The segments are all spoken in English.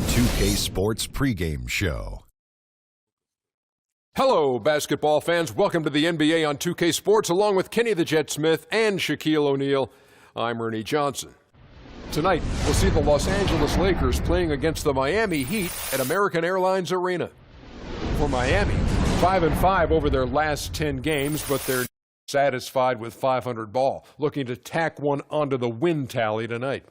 2K Sports pregame show. Hello, basketball fans. Welcome to the NBA on 2K Sports, along with Kenny the Jet Smith and Shaquille O'Neal. I'm Ernie Johnson. Tonight, we'll see the Los Angeles Lakers playing against the Miami Heat at American Airlines Arena. For Miami, 5-5 over their last 10 games, but they're satisfied with 500 ball, looking to tack one onto the win tally tonight.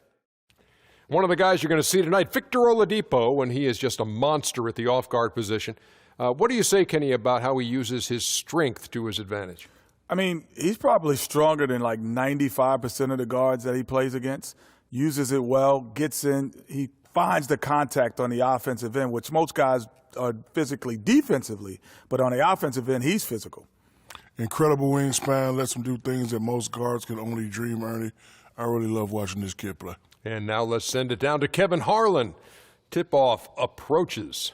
One of the guys you're going to see tonight, Victor Oladipo, when he is just a monster at the off-guard position. What do you say, Kenny, about how he uses his strength to his advantage? I mean, he's probably stronger than like 95% of the guards that he plays against. Uses it well, gets in. He finds the contact on the offensive end, which most guys are physically defensively, but on the offensive end, he's physical. Incredible wingspan, lets him do things that most guards can only dream, Ernie. I really love watching this kid play. And now let's send it down to Kevin Harlan. Tip-off approaches.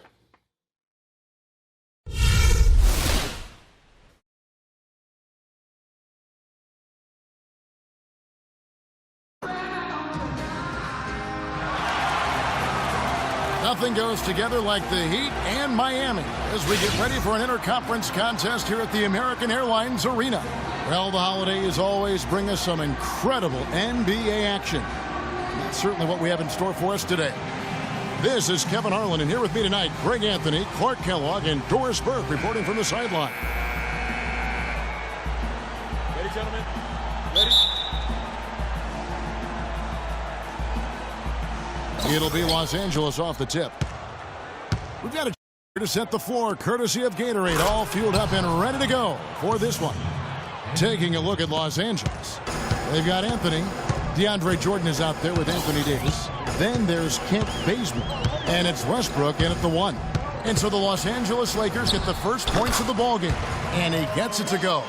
Nothing goes together like the Heat and Miami as we get ready for an interconference contest here at the American Airlines Arena. Well, the holidays always bring us some incredible NBA action. And that's certainly what we have in store for us today. This is Kevin Harlan, and here with me tonight, Greg Anthony, Clark Kellogg, and Doris Burke reporting from the sideline. Ready, gentlemen? Ready? It'll be Los Angeles off the tip. We've got a to set the floor, courtesy of Gatorade, all fueled up and ready to go for this one. Taking a look at Los Angeles. They've got Anthony. DeAndre Jordan is out there with Anthony Davis. Then there's Kent Bazemore. And it's Westbrook in at the one. And so the Los Angeles Lakers get the first points of the ballgame. And he gets it to go.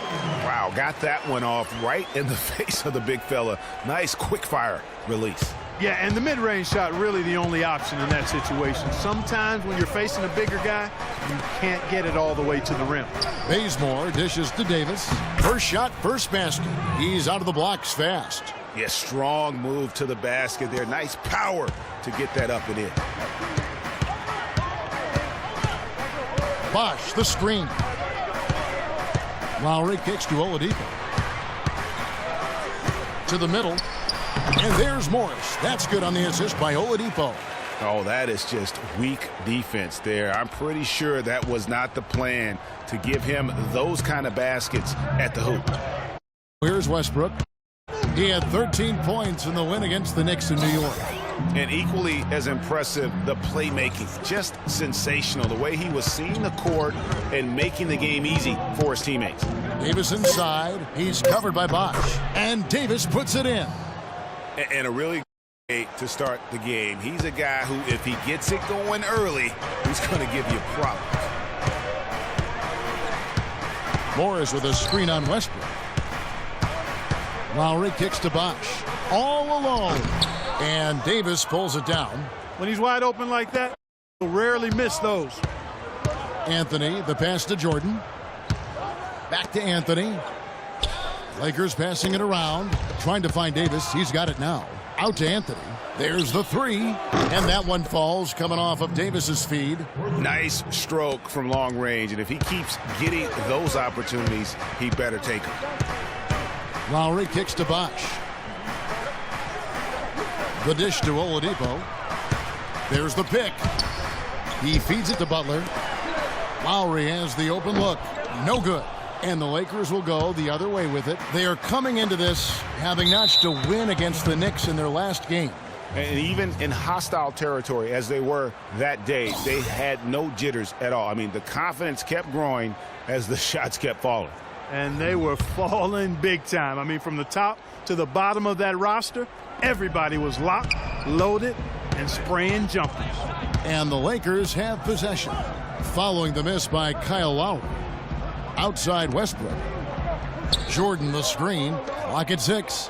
Wow, got that one off right in the face of the big fella. Nice quick fire release. Yeah, and the mid-range shot really the only option in that situation. Sometimes when you're facing a bigger guy, you can't get it all the way to the rim. Bazemore dishes to Davis. First shot, first basket. He's out of the blocks fast. Yeah, strong move to the basket there. Nice power to get that up and in. Bosh, the screen. Lowry kicks to Oladipo. To the middle. And there's Morris. That's good on the assist by Oladipo. Oh, that is just weak defense there. I'm pretty sure that was not the plan to give him those kind of baskets at the hoop. Here's Westbrook. He had 13 points in the win against the Knicks in New York. And equally as impressive, the playmaking. Just sensational. The way he was seeing the court and making the game easy for his teammates. Davis inside. He's covered by Bosh. And Davis puts it in. And a really great to start the game. He's a guy who, if he gets it going early, he's going to give you problems. Morris with a screen on Westbrook. Lowry kicks to Bosh. All alone. And Davis pulls it down. When he's wide open like that, he'll rarely miss those. Anthony, the pass to Jordan. Back to Anthony. Lakers passing it around, trying to find Davis. He's got it now. Out to Anthony. There's the three. And that one falls, coming off of Davis's feed. Nice stroke from long range. And if he keeps getting those opportunities, he better take them. Lowry kicks to Bosh. The dish to Oladipo. There's the pick. He feeds it to Butler. Lowry has the open look. No good. And the Lakers will go the other way with it. They are coming into this having notched a win against the Knicks in their last game. And even in hostile territory, as they were that day, they had no jitters at all. I mean, the confidence kept growing as the shots kept falling. And they were falling big time. I mean, from the top to the bottom of that roster, everybody was locked, loaded, and spraying jumpers. And the Lakers have possession. Following the miss by Kyle Lowry. Outside Westbrook. Jordan the screen. Clock at 6.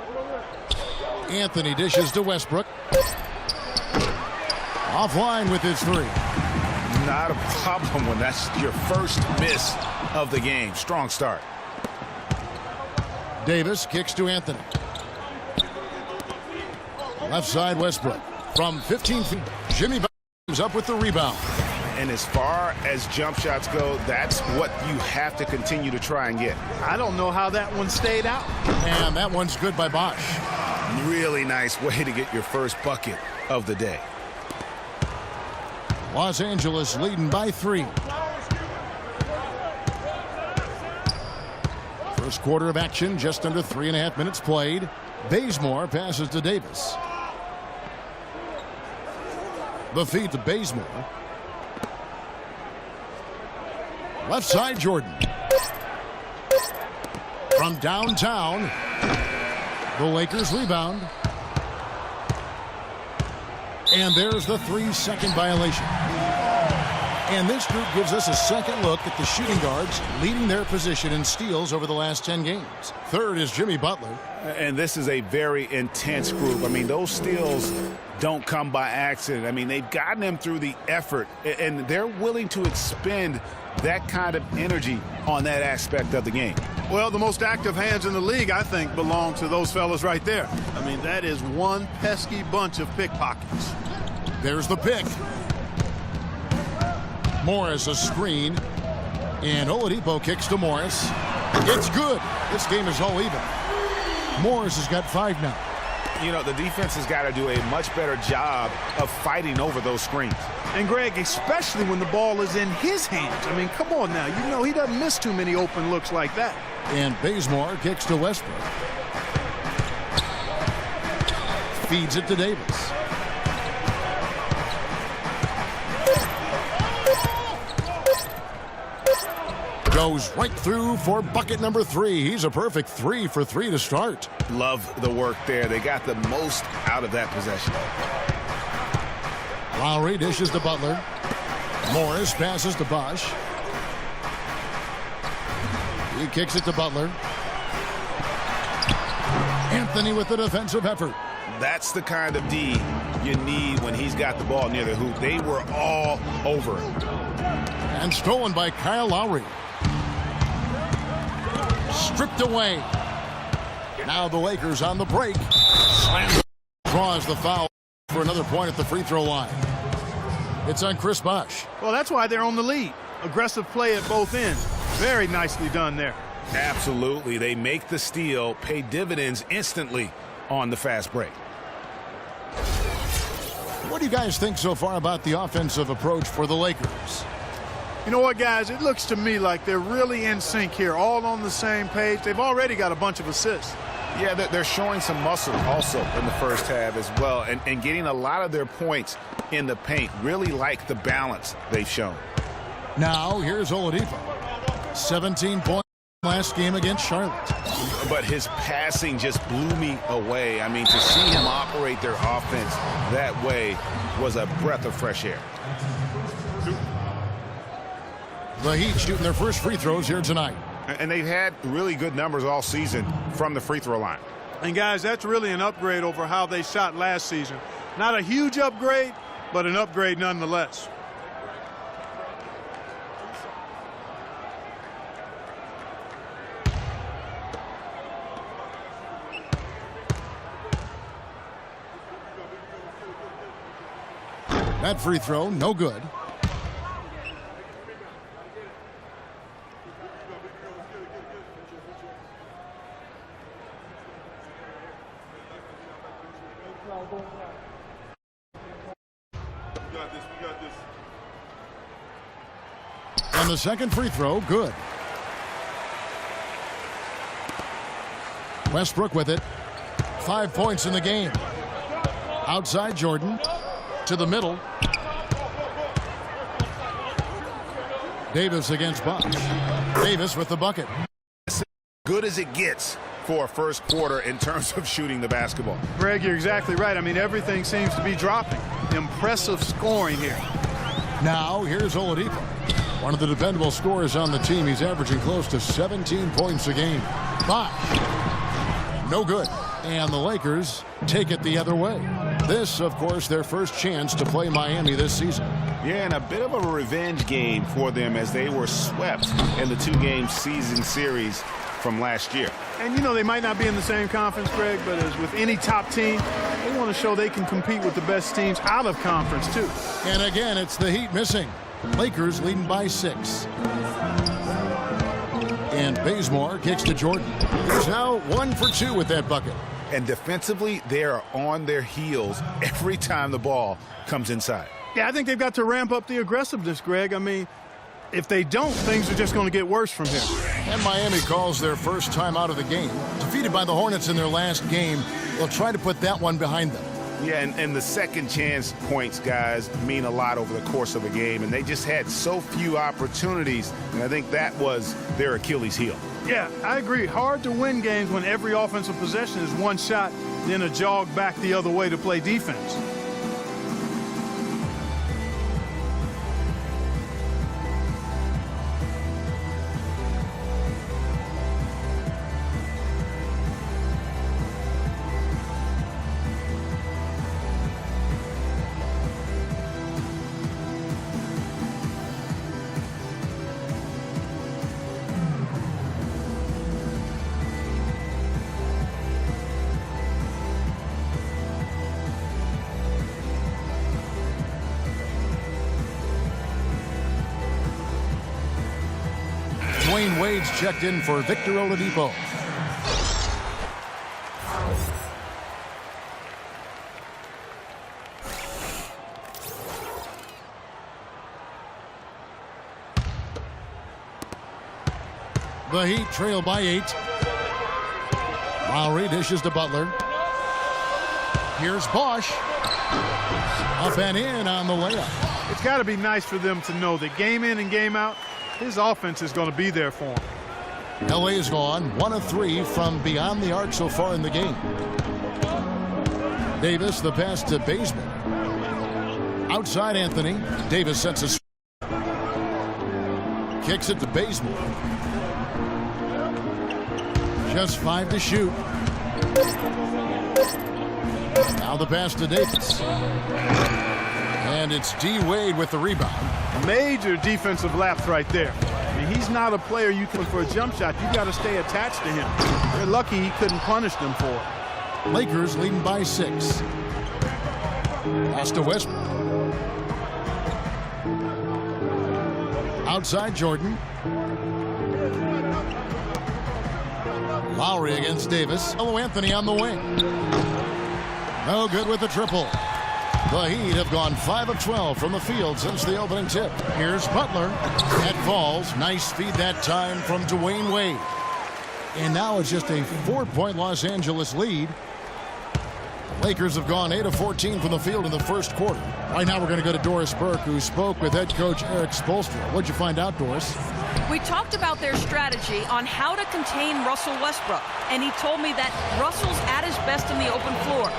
Anthony dishes to Westbrook. Offline with his three. Not a problem when that's your first miss of the game. Strong start. Davis kicks to Anthony. Left side Westbrook. From 15 feet. Jimmy up with the rebound. And as far as jump shots go, that's what you have to continue to try and get. I don't know how that one stayed out. And that one's good by Bosch. Really nice way to get your first bucket of the day. Los Angeles leading by 3. First quarter of action, just under 3.5 minutes played. Bazemore passes to Davis. The feed to Bazemore. Left side, Jordan. From downtown, the Lakers rebound. And there's the 3-second violation. And this group gives us a second look at the shooting guards leading their position in steals over the last 10 games. Third is Jimmy Butler. And this is a very intense group. I mean, those steals don't come by accident. I mean, they've gotten them through the effort, and they're willing to expend that kind of energy on that aspect of the game. Well, the most active hands in the league, I think, belong to those fellas right there. I mean, that is one pesky bunch of pickpockets. There's the pick. Morris a screen. And Oladipo kicks to Morris. It's good. This game is all even. Morris has got 5 now. You know, the defense has got to do a much better job of fighting over those screens. And, Greg, especially when the ball is in his hands. I mean, come on now. You know he doesn't miss too many open looks like that. And Bazemore kicks to Westbrook. Feeds it to Davis. Goes right through for bucket number 3. He's a perfect 3 for 3 to start. Love the work there. They got the most out of that possession. Lowry dishes to Butler. Morris passes to Bosch. He kicks it to Butler. Anthony with the defensive effort. That's the kind of D you need when he's got the ball near the hoop. They were all over it. And stolen by Kyle Lowry. Stripped away. Now the Lakers on the break. Slams. Draws the foul for another point at the free throw line. It's on Chris Bosh. Well, that's why they're on the lead. Aggressive play at both ends. Very nicely done there. Absolutely. They make the steal, pay dividends instantly on the fast break. What do you guys think so far about the offensive approach for the Lakers? You know what, guys? It looks to me like they're really in sync here, all on the same page. They've already got a bunch of assists. Yeah, they're showing some muscle also in the first half as well, and getting a lot of their points in the paint. Really like the balance they've shown. Now, here's Oladipo. 17 points last game against Charlotte. But his passing just blew me away. I mean, to see him operate their offense that way was a breath of fresh air. The Heat shooting their first free throws here tonight. And they've had really good numbers all season from the free throw line. And, guys, that's really an upgrade over how they shot last season. Not a huge upgrade, but an upgrade nonetheless. That free throw, no good. And the second free throw, good. Westbrook with it. 5 points in the game. Outside Jordan. To the middle. Davis against Bosh. Davis with the bucket. Good as it gets for a first quarter in terms of shooting the basketball. Greg, you're exactly right. I mean, everything seems to be dropping. Impressive scoring here. Now, here's Oladipo. One of the dependable scorers on the team. He's averaging close to 17 points a game. Bosh. No good. And the Lakers take it the other way. This, of course, their first chance to play Miami this season. Yeah, and a bit of a revenge game for them as they were swept in the 2-game season series from last year. And, you know, they might not be in the same conference, Greg, but as with any top team, they want to show they can compete with the best teams out of conference, too. And again, it's the Heat missing. Lakers leading by 6. And Bazemore kicks to Jordan. He's now 1 for 2 with that bucket. And defensively, they are on their heels every time the ball comes inside. Yeah, I think they've got to ramp up the aggressiveness, Greg. I mean, if they don't, things are just going to get worse from here. And Miami calls their first time out of the game. Defeated by the Hornets in their last game, they'll try to put that one behind them. Yeah, and the second chance points, guys, mean a lot over the course of a game, and they just had so few opportunities, and I think that was their Achilles heel. Yeah, I agree. Hard to win games when every offensive possession is one shot, then a jog back the other way to play defense. Dwayne Wade's checked in for Victor Oladipo. The Heat trail by 8. Lowry dishes to Butler. Here's Bosch. Up and in on the layup. It's got to be nice for them to know that game in and game out, his offense is going to be there for him. LA is gone 1 of 3 from beyond the arc so far in the game. Davis, the pass to Bazemore. Outside Anthony. Davis sets a kicks it to Bazemore. Just 5 to shoot. Now the pass to Davis. And it's D. Wade with the rebound. Major defensive lapse right there. I mean, he's not a player you can for a jump shot. You got to stay attached to him. They're lucky he couldn't punish them for it. Lakers leading by 6. Pass to Westbrook. Outside Jordan. Lowry against Davis. Hello, Anthony on the wing. No good with the triple. The Heat have gone 5 of 12 from the field since the opening tip. Here's Butler. That falls. Nice feed that time from Dwayne Wade. And now it's just a 4-point Los Angeles lead. The Lakers have gone 8 of 14 from the field in the first quarter. Right now we're going to go to Doris Burke, who spoke with head coach Eric Spoelstra. What'd you find out, Doris? We talked about their strategy on how to contain Russell Westbrook, and he told me that Russell's at his best in the open floor.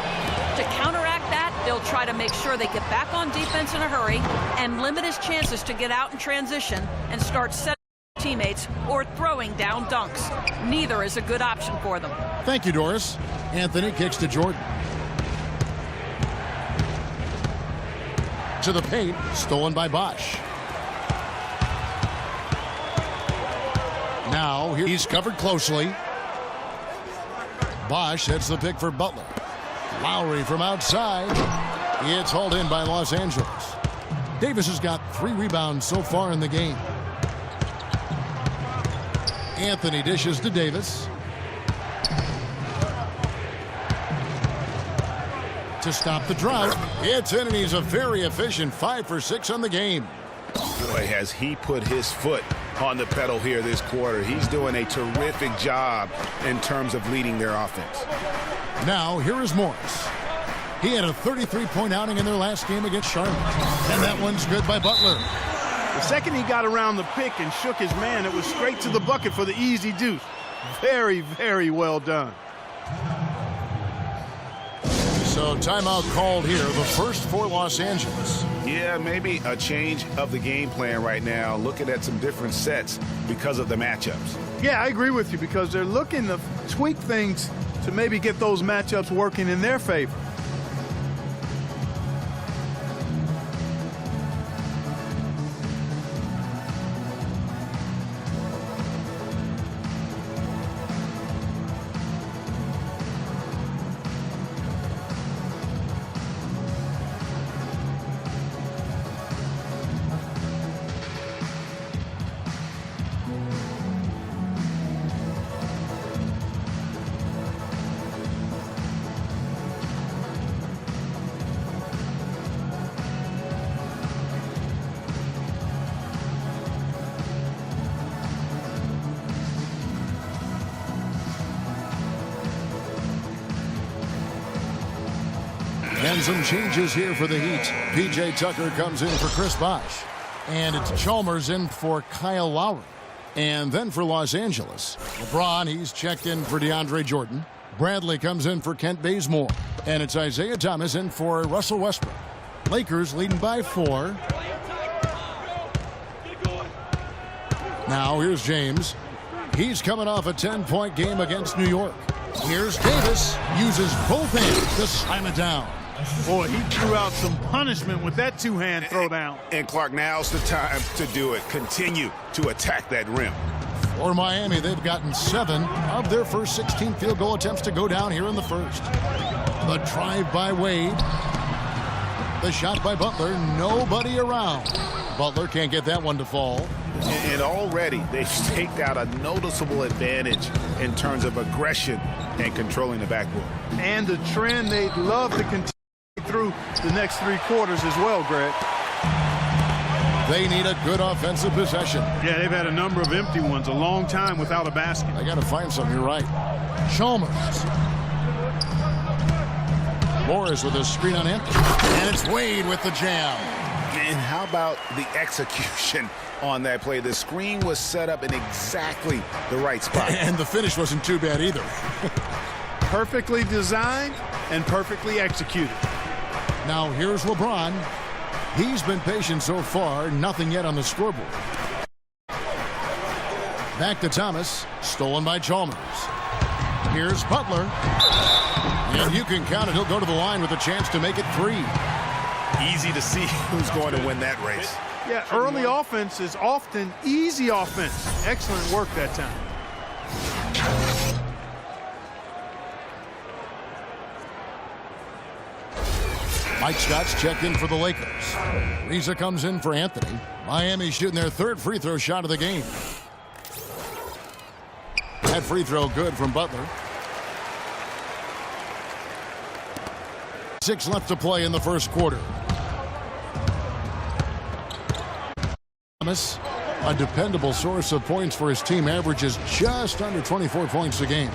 To counteract that, they'll try to make sure they get back on defense in a hurry and limit his chances to get out in transition and start setting teammates or throwing down dunks. Neither is a good option for them. Thank you, Doris. Anthony kicks to Jordan. To the paint, stolen by Bosch. Now he's covered closely. Bosch hits the pick for Butler. Lowry from outside. It's hauled in by Los Angeles. Davis has got 3 rebounds so far in the game. Anthony dishes to Davis. To stop the drought. It's in, and he's a very efficient 5 for 6 on the game. Boy, has he put his foot on the pedal here this quarter. He's doing a terrific job in terms of leading their offense. Now, here is Morris. He had a 33-point outing in their last game against Charlotte. And that one's good by Butler. The second he got around the pick and shook his man, it was straight to the bucket for the easy deuce. Very, very well done. So timeout called here, the first for Los Angeles. Yeah, maybe a change of the game plan right now, looking at some different sets because of the matchups. Yeah, I agree with you because they're looking to tweak things to maybe get those matchups working in their favor. And some changes here for the Heat. P.J. Tucker comes in for Chris Bosh. And it's Chalmers in for Kyle Lowry. And then for Los Angeles, LeBron, he's checked in for DeAndre Jordan. Bradley comes in for Kent Bazemore. And it's Isaiah Thomas in for Russell Westbrook. Lakers leading by 4. Now here's James. He's coming off a 10-point game against New York. Here's Davis. Uses both hands to slam it down. Boy, he threw out some punishment with that two-hand throwdown. And Clark, now's the time to do it. Continue to attack that rim. For Miami, they've gotten 7 of their first 16 field goal attempts to go down here in the first. The drive by Wade. The shot by Butler. Nobody around. Butler can't get that one to fall. And already they've staked out a noticeable advantage in terms of aggression and controlling the backboard. And the trend they'd love to continue through the next 3 quarters as well, Greg. They need a good offensive possession. Yeah, they've had a number of empty ones, a long time without a basket. They got to find something. You're right. Chalmers. Morris with a screen on Anthony. And it's Wade with the jam. And how about the execution on that play? The screen was set up in exactly the right spot. And the finish wasn't too bad either. Perfectly designed and perfectly executed. Now here's LeBron. He's been patient so far. Nothing yet on the scoreboard. Back to Thomas. Stolen by Chalmers. Here's Butler. And you can count it. He'll go to the line with a chance to make it 3. Easy to see who's going to win that race. Yeah, early offense is often easy offense. Excellent work that time. Mike Scott's checked in for the Lakers. Reza comes in for Anthony. Miami shooting their 3rd free throw shot of the game. That free throw good from Butler. 6 left to play in the first quarter. Thomas, a dependable source of points for his team, averages just under 24 points a game.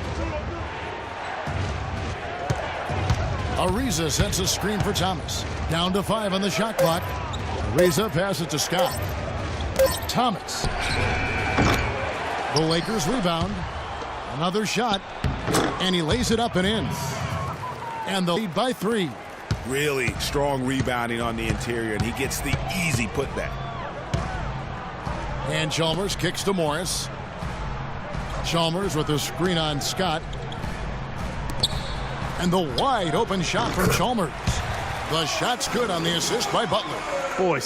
Ariza sets a screen for Thomas. Down to 5 on the shot clock. Ariza passes to Scott. Thomas. The Lakers rebound. Another shot. And he lays it up and in. And the lead by 3. Really strong rebounding on the interior, and he gets the easy putback. And Chalmers kicks to Morris. Chalmers with a screen on Scott. And the wide open shot from Chalmers. The shot's good on the assist by Butler. Boy,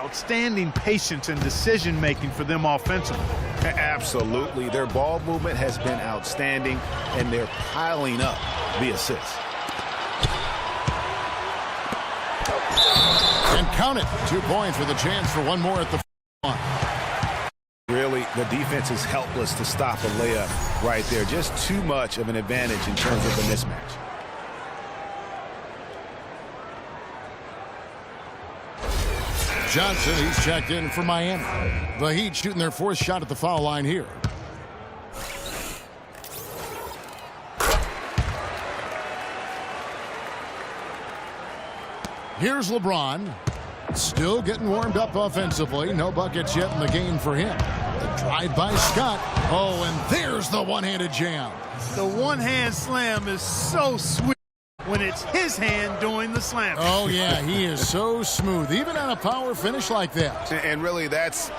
outstanding patience and decision making for them offensively. Absolutely. Their ball movement has been outstanding, and they're piling up the assists. And count it. 2 points with a chance for one more at the line. Really, the defense is helpless to stop a layup right there. Just too much of an advantage in terms of the mismatch. Johnson, he's checked in for Miami. The Heat shooting their 4th shot at the foul line here. Here's LeBron. Still getting warmed up offensively. No buckets yet in the game for him. The drive by Scott. Oh, and there's the one-handed jam. The one-hand slam is so sweet when it's his hand doing the slam. Oh, yeah, he is so smooth, even on a power finish like that. And really, that's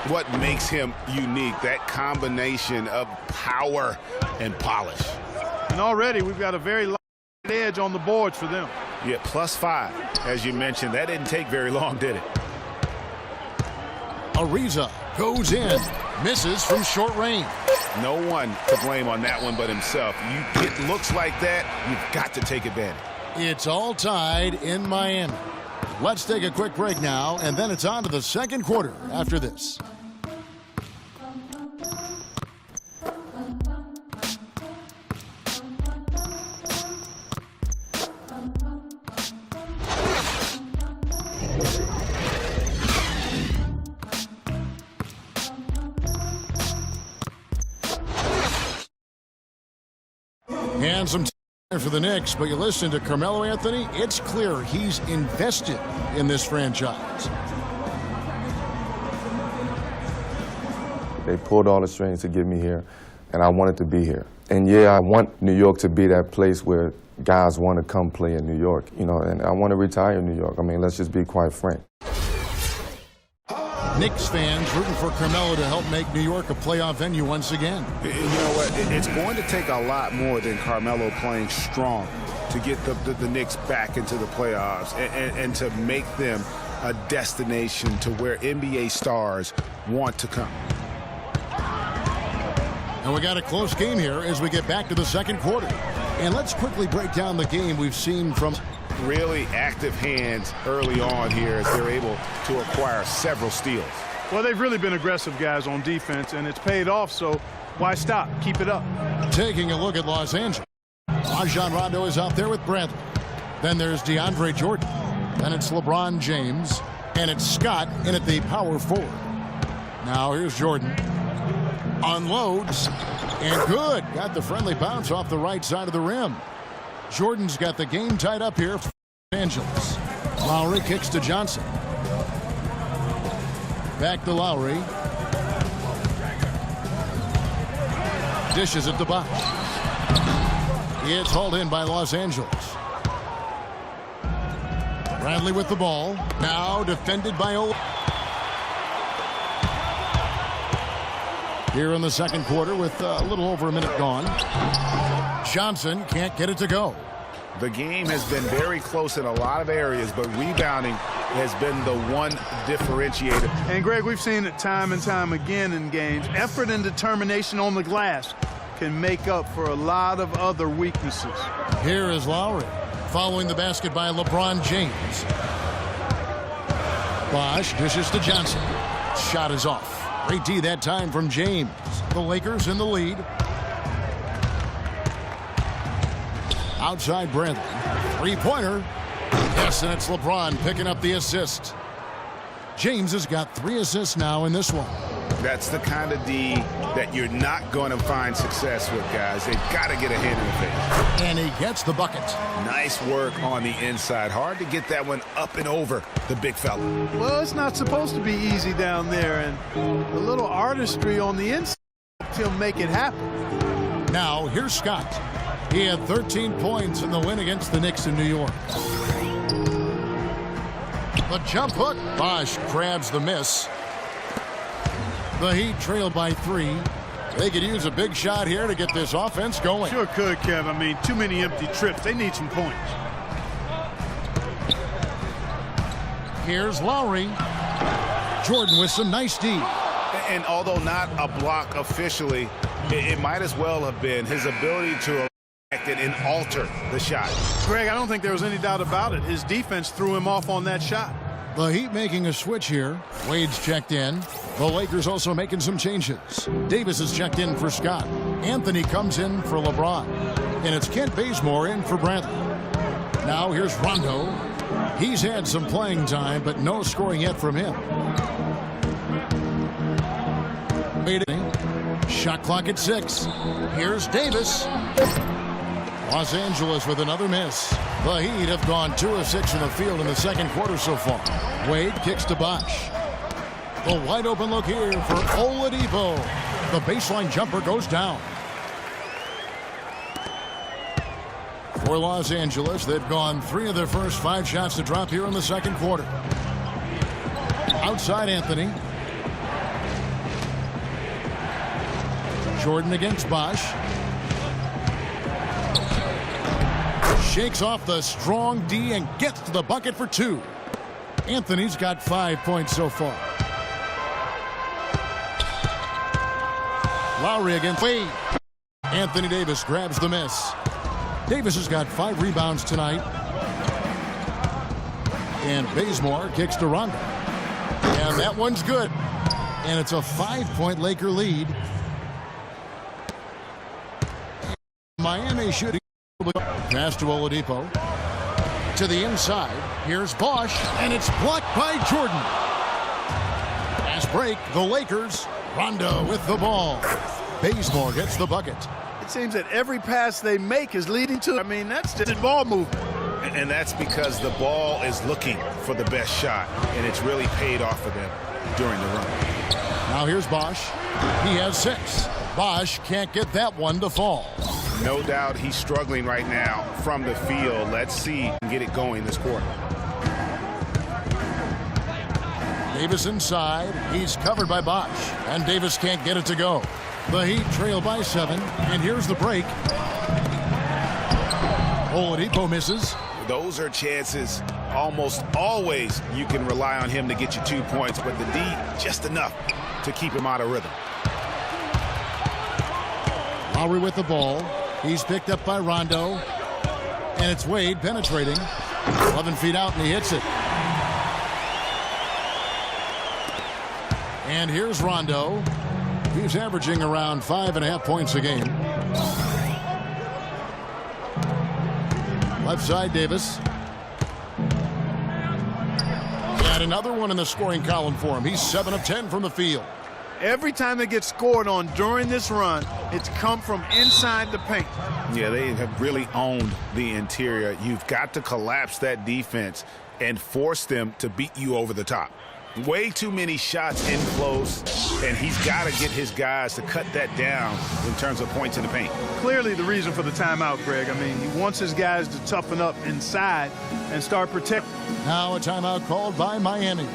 what makes him unique, that combination of power and polish. And already we've got a very light edge on the boards for them. Yeah, +5, as you mentioned. That didn't take very long, did it? Ariza goes in, misses from short range. No one to blame on that one but himself. You get looks like that, you've got to take advantage. It's all tied in Miami. Let's take a quick break now, and then it's on to the second quarter after this. And some For the Knicks, but you listen to Carmelo Anthony, it's clear he's invested in this franchise. They pulled all the strings to get me here, and I wanted to be here. And yeah, I want New York to be that place where guys want to come play in New York, you know, and I want to retire in New York. I mean, let's just be quite frank. Knicks fans rooting for Carmelo to help make New York a playoff venue once again. You know what? It's going to take a lot more than Carmelo playing strong to get the Knicks back into the playoffs and to make them a destination to where NBA stars want to come. And we got a close game here as we get back to the second quarter. And let's quickly break down the game we've seen from really active hands early on here as they're able to acquire several steals. Well, they've really been aggressive guys on defense, and it's paid off, so why stop? Keep it up. Taking a look at Los Angeles. Rajon Rondo is out there with Bradley. Then there's DeAndre Jordan. Then it's LeBron James. And it's Scott in at the power forward. Now here's Jordan. Unloads. And good. Got the friendly bounce off the right side of the rim. Jordan's got the game tied up here for Los Angeles. Lowry kicks to Johnson. Back to Lowry. Dishes it to Bosh. It's hauled in by Los Angeles. Bradley with the ball. Now defended by Ola. Here in the second quarter with a little over a minute gone. Johnson can't get it to go. The game has been very close in a lot of areas, but rebounding has been the one differentiator. And, Greg, we've seen it time and time again in games. Effort and determination on the glass can make up for a lot of other weaknesses. Here is Lowry following the basket by LeBron James. Bosh dishes to Johnson. Shot is off. Great D that time from James. The Lakers in the lead. Outside Bradley. Three-pointer. Yes, and it's LeBron picking up the assist. James has got 3 assists now in this one. That's the kind of D that you're not going to find success with, guys. They've got to get a hand in the face. And he gets the bucket. Nice work on the inside. Hard to get that one up and over the big fella. Well, it's not supposed to be easy down there, and a little artistry on the inside will make it happen. Now, here's Scott. He had 13 points in the win against the Knicks in New York. The jump hook. Bosh grabs the miss. The Heat trail by 3. They could use a big shot here to get this offense going. Sure could, Kev. I mean, too many empty trips. They need some points. Here's Lowry. Jordan with some nice D. And although not a block officially, it might as well have been his ability to affect it and alter the shot. Greg, I don't think there was any doubt about it. His defense threw him off on that shot. The Heat making a switch here. Wade's checked in. The Lakers also making some changes. Davis is checked in for Scott. Anthony comes in for LeBron. And it's Kent Bazemore in for Bradley. Now here's Rondo. He's had some playing time, but no scoring yet from him. Shot clock at 6. Here's Davis. Los Angeles with another miss. The Heat have gone 2 of 6 from the field in the second quarter so far. Wade kicks to Bosh. The wide open look here for Oladipo. The baseline jumper goes down. For Los Angeles, they've gone 3 of their first 5 shots to drop here in the second quarter. Outside Anthony. Jordan against Bosh. Shakes off the strong D and gets to the bucket for 2. Anthony's got 5 points so far. Lowry against Wade. Anthony Davis grabs the miss. Davis has got 5 rebounds tonight. And Bazemore kicks to Rondo. And that one's good. And it's a 5-point Laker lead. Miami shooting. Pass to Oladipo. To the inside. Here's Bosh. And it's blocked by Jordan. Fast break. The Lakers. Rondo with the ball. Bazemore gets the bucket. seems that every pass they make is leading to, I mean, that's just ball movement. And that's because the ball is looking for the best shot, and it's really paid off for them during the run. Now here's Bosch. He has 6. Bosch can't get that one to fall. No doubt he's struggling right now from the field. Let's see and get it going this quarter. Davis inside. He's covered by Bosch, and Davis can't get it to go. The Heat trail by 7, and here's the break. Oladipo misses. Those are chances almost always you can rely on him to get you 2 points, but the D just enough to keep him out of rhythm. Lowry with the ball. He's picked up by Rondo, and it's Wade penetrating. 11 feet out, and he hits it. And here's Rondo. He's averaging around 5.5 points a game. Left side, Davis. And another one in the scoring column for him. He's 7 of 10 from the field. Every time they get scored on during this run, it's come from inside the paint. Yeah, they have really owned the interior. You've got to collapse that defense and force them to beat you over the top. Way too many shots in close, and he's got to get his guys to cut that down in terms of points in the paint. Clearly the reason for the timeout, Greg. I mean, he wants his guys to toughen up inside and start protecting. Now a timeout called by Miami.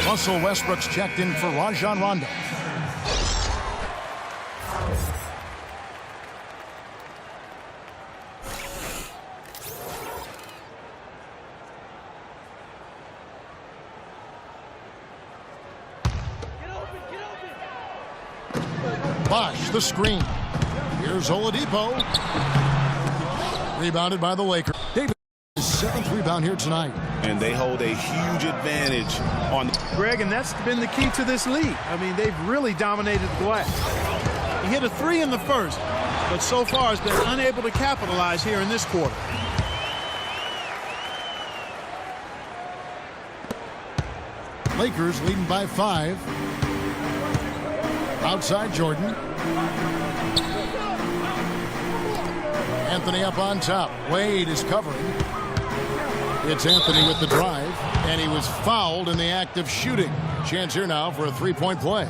Russell Westbrook's checked in for Rajon Rondo. Bosch, the screen. Here's Oladipo. Rebounded by the Lakers. Davis, his 7th rebound here tonight. And they hold a huge advantage on Greg, and that's been the key to this lead. I mean, they've really dominated the glass. He hit a 3 in the first, but so far has been unable to capitalize here in this quarter. Lakers leading by 5. Outside Jordan. Anthony up on top. Wade is covering. It's Anthony with the drive, and he was fouled in the act of shooting. Chance here now for a 3-point play.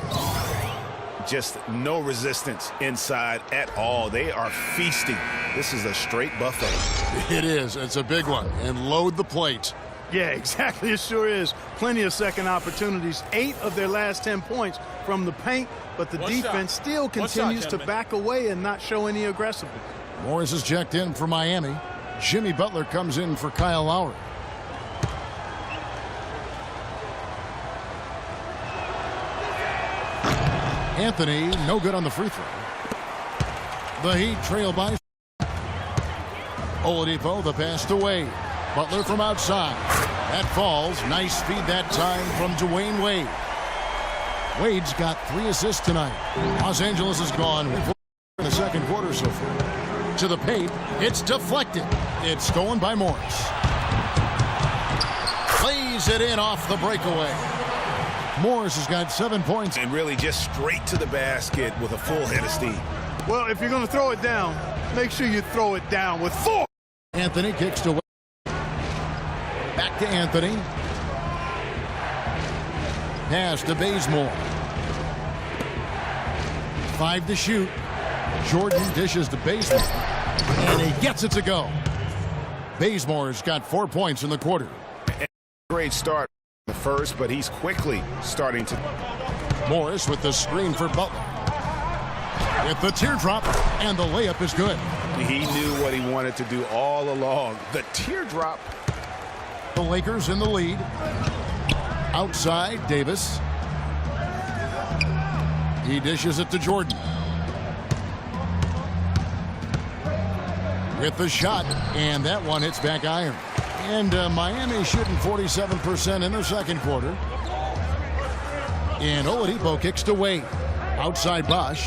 just no resistance inside at all. They are feasting. This is a straight buffet. It is. It's a big one. And load the plate. Yeah, exactly. It sure is. Plenty of second opportunities. 8 of their last 10 points from the paint, but the defense still continues to back away and not show any aggressiveness. Morris is checked in for Miami. Jimmy Butler comes in for Kyle Lowry. Anthony, no good on the free throw. The Heat trail by. Oladipo, the pass to Wade. Butler from outside. That falls. Nice feed that time from Dwayne Wade. Wade's got 3 assists tonight. Los Angeles has gone in the second quarter so far. To the paint. It's deflected. It's stolen by Morris. Plays it in off the breakaway. Morris has got 7 points. And really just straight to the basket with a full head of steam. Well, if you're going to throw it down, make sure you throw it down with 4. Anthony kicks to Wade. Back to Anthony. Pass to Bazemore. 5 to shoot. Jordan dishes to Bazemore. And he gets it to go. Bazemore's got 4 points in the quarter. Great start in the first, but he's quickly starting to. Morris with the screen for Butler. with the teardrop, and the layup is good. He knew what he wanted to do all along. The teardrop. The Lakers in the lead. Outside, Davis. He dishes it to Jordan. With the shot, and that one hits back iron. And Miami shooting 47% in the second quarter. And Oladipo kicks to Wade. Outside Bosch.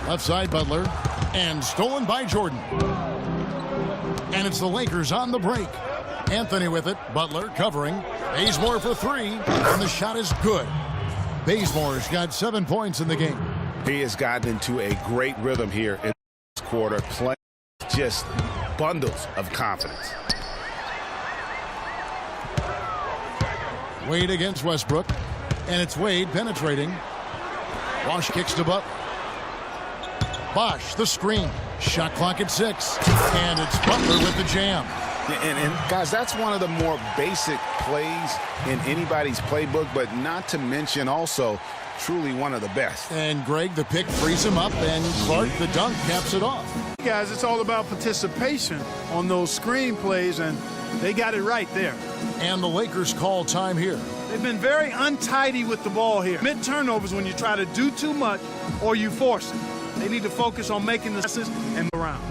Left side Butler. And stolen by Jordan. And it's the Lakers on the break. Anthony with it. Butler covering. Bazemore for three. And the shot is good. Bazemore's got 7 points in the game. He has gotten into a great rhythm here in this quarter, playing just bundles of confidence. Wade against Westbrook, and it's Wade penetrating. Bosch kicks to Butler. Bosch, the screen. Shot clock at 6, and it's Butler with the jam. And guys, that's one of the more basic plays in anybody's playbook, but not to mention also truly one of the best. And Greg, the pick frees him up, and Clark, the dunk, caps it off. Guys, it's all about participation on those screen plays, and they got it right there. And the Lakers call time here. They've been very untidy with the ball here. Mid turnovers when you try to do too much or you force it. They need to focus on making the passes and around.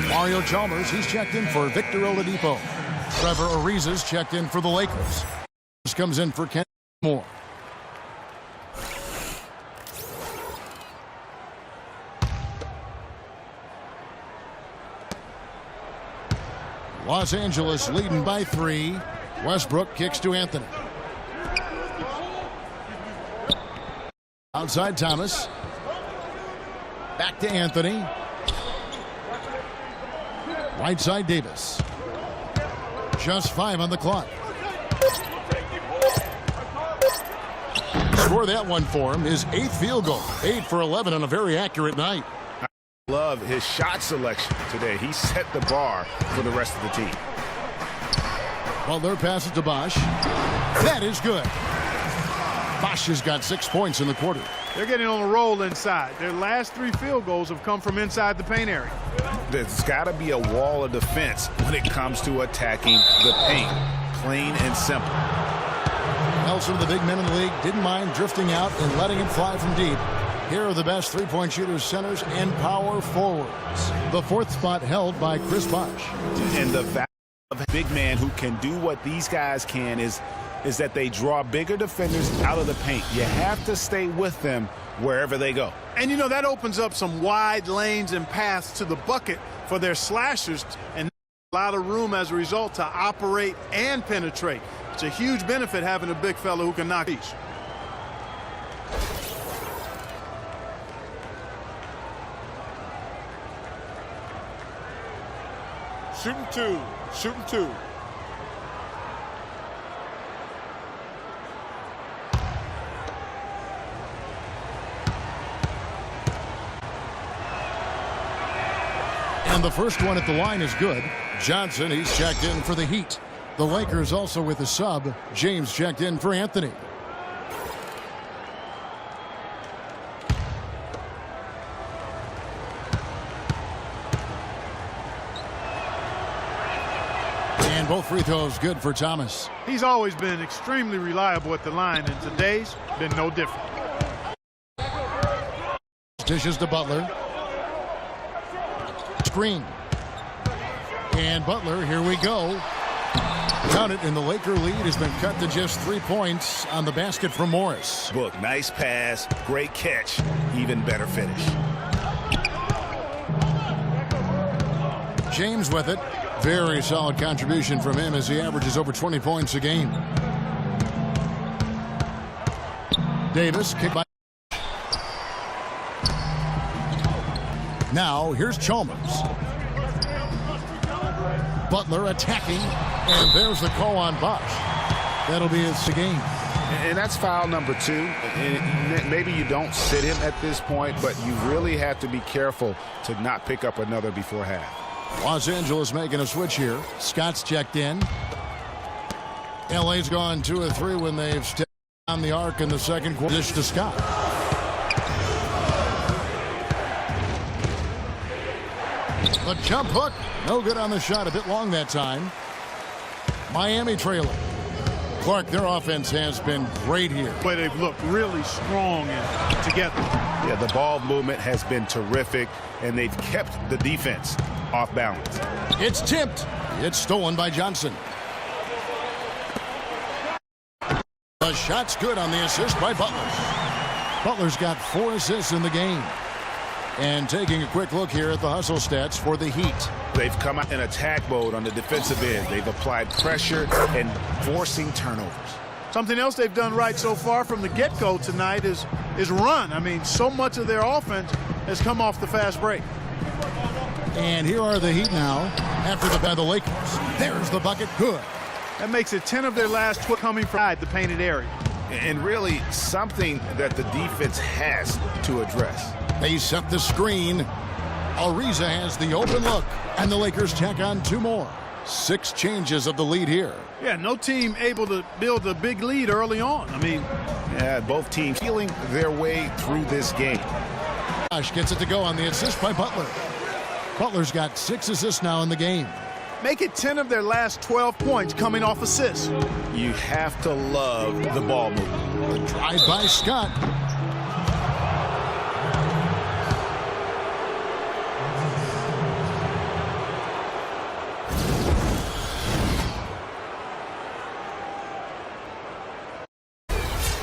Mario Chalmers, he's checked in for Victor Oladipo. Trevor Ariza's checked in for the Lakers. This comes in for Ken Moore. Los Angeles leading by 3. Westbrook kicks to Anthony. Outside Thomas. Back to Anthony. Right side Davis. Just 5 on the clock. Score that one for him. His 8th field goal. 8 for 11 on a very accurate night. I love his shot selection today. He set the bar for the rest of the team. Butler passes to Bosch. That is good. Bosch has got 6 points in the quarter. They're getting on a roll inside. Their last 3 field goals have come from inside the paint area. There's got to be a wall of defense when it comes to attacking the paint. Plain and simple. Nelson, the big men in the league, didn't mind drifting out and letting it fly from deep. Here are the best 3-point shooters, centers, and power forwards. The 4th spot held by Chris Bosch. And the value of a big man who can do what these guys can is that they draw bigger defenders out of the paint. You have to stay with them wherever they go. And, you know, that opens up some wide lanes and paths to the bucket for their slashers, and a lot of room as a result to operate and penetrate. It's a huge benefit having a big fellow who can knock each. Shooting 2. Shooting 2. And the first one at the line is good. Johnson, he's checked in for the Heat. The Lakers also with a sub. James checked in for Anthony. And both free throws good for Thomas. He's always been extremely reliable at the line, and today's been no different. Dishes to Butler. Screen. And Butler, here we go. Count it, and the Laker lead has been cut to just 3 points on the basket from Morris. Look, nice pass, great catch, even better finish. James with it. Very solid contribution from him as he averages over 20 points a game. Davis, kick by. Now, here's Chalmers. Butler attacking, and there's the call on Bosch. That'll be his game. And that's foul number 2. And maybe you don't sit him at this point, but you really have to be careful to not pick up another before half. Los Angeles making a switch here. Scott's checked in. LA's gone 2 of 3 when they've stepped on the arc in the second quarter. Dish to Scott. The jump hook. No good on the shot. A bit long that time. Miami trailing. Clark, their offense has been great here. But they've looked really strong and together. Yeah, the ball movement has been terrific, and they've kept the defense off balance. It's tipped. It's stolen by Johnson. The shot's good on the assist by Butler. Butler's got 4 assists in the game. And taking a quick look here at the hustle stats for the Heat. They've come out in attack mode on the defensive end. They've applied pressure and forcing turnovers. Something else they've done right so far from the get-go tonight is run. I mean, so much of their offense has come off the fast break. And here are the Heat now after the Lakers. There's the bucket. Good. That makes it 10 of their last 12 coming from the painted area. And really something that the defense has to address. They set the screen. Ariza has the open look, and the Lakers tack on 2 more. 6 changes of the lead here. Yeah, no team able to build a big lead early on. I mean, yeah, both teams feeling their way through this game. Bosch gets it to go on the assist by Butler. Butler's got 6 assists now in the game. Make it 10 of their last 12 points coming off assists. You have to love the ball movement. The drive by Scott.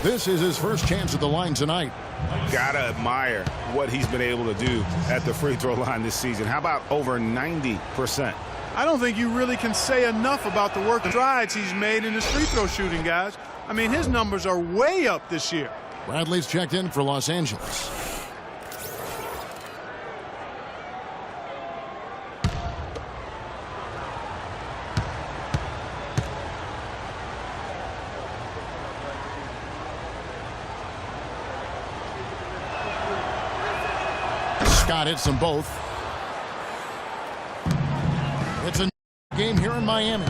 This is his first chance at the line tonight. Gotta admire what he's been able to do at the free throw line this season. How about over 90%? I don't think you really can say enough about the work strides he's made in his free throw shooting, guys. I mean, his numbers are way up this year. Bradley's checked in for Los Angeles. Scott hits them both. It's a game here in Miami.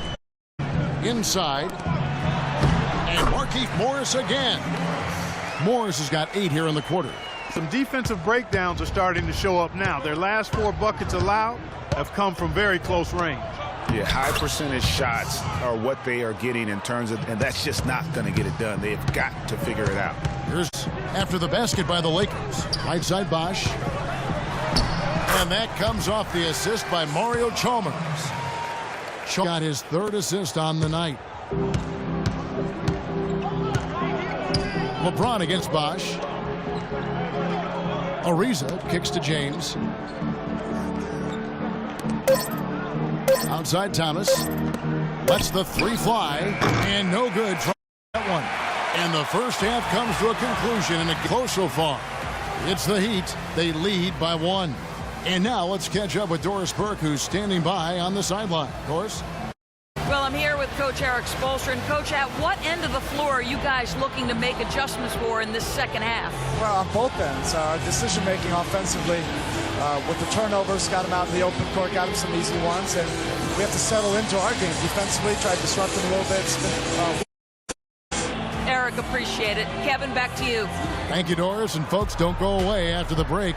Inside. And Markieff Morris again. Morris has got 8 here in the quarter. Some defensive breakdowns are starting to show up now. Their last 4 buckets allowed have come from very close range. Yeah, high percentage shots are what they are getting in terms of, and that's just not going to get it done. They've got to figure it out. Here's after the basket by the Lakers. Right side Bosch. And that comes off the assist by Mario Chalmers. Got his 3rd assist on the night. LeBron against Bosch. Ariza kicks to James. Outside Thomas. Lets the 3 fly. And no good from that one. And the first half comes to a conclusion and a close so far. It's the Heat. They lead by 1. And now let's catch up with Doris Burke, who's standing by on the sideline. Doris? Well, I'm here with Coach Eric Spoelstra. And, Coach, at what end of the floor are you guys looking to make adjustments for in this second half? Well, on both ends. Decision-making offensively with the turnovers, got him out in the open court, got him some easy ones, and we have to settle into our game. Defensively, try to disrupt him a little bit. Eric, appreciate it. Kevin, back to you. Thank you, Doris. And, folks, don't go away after the break.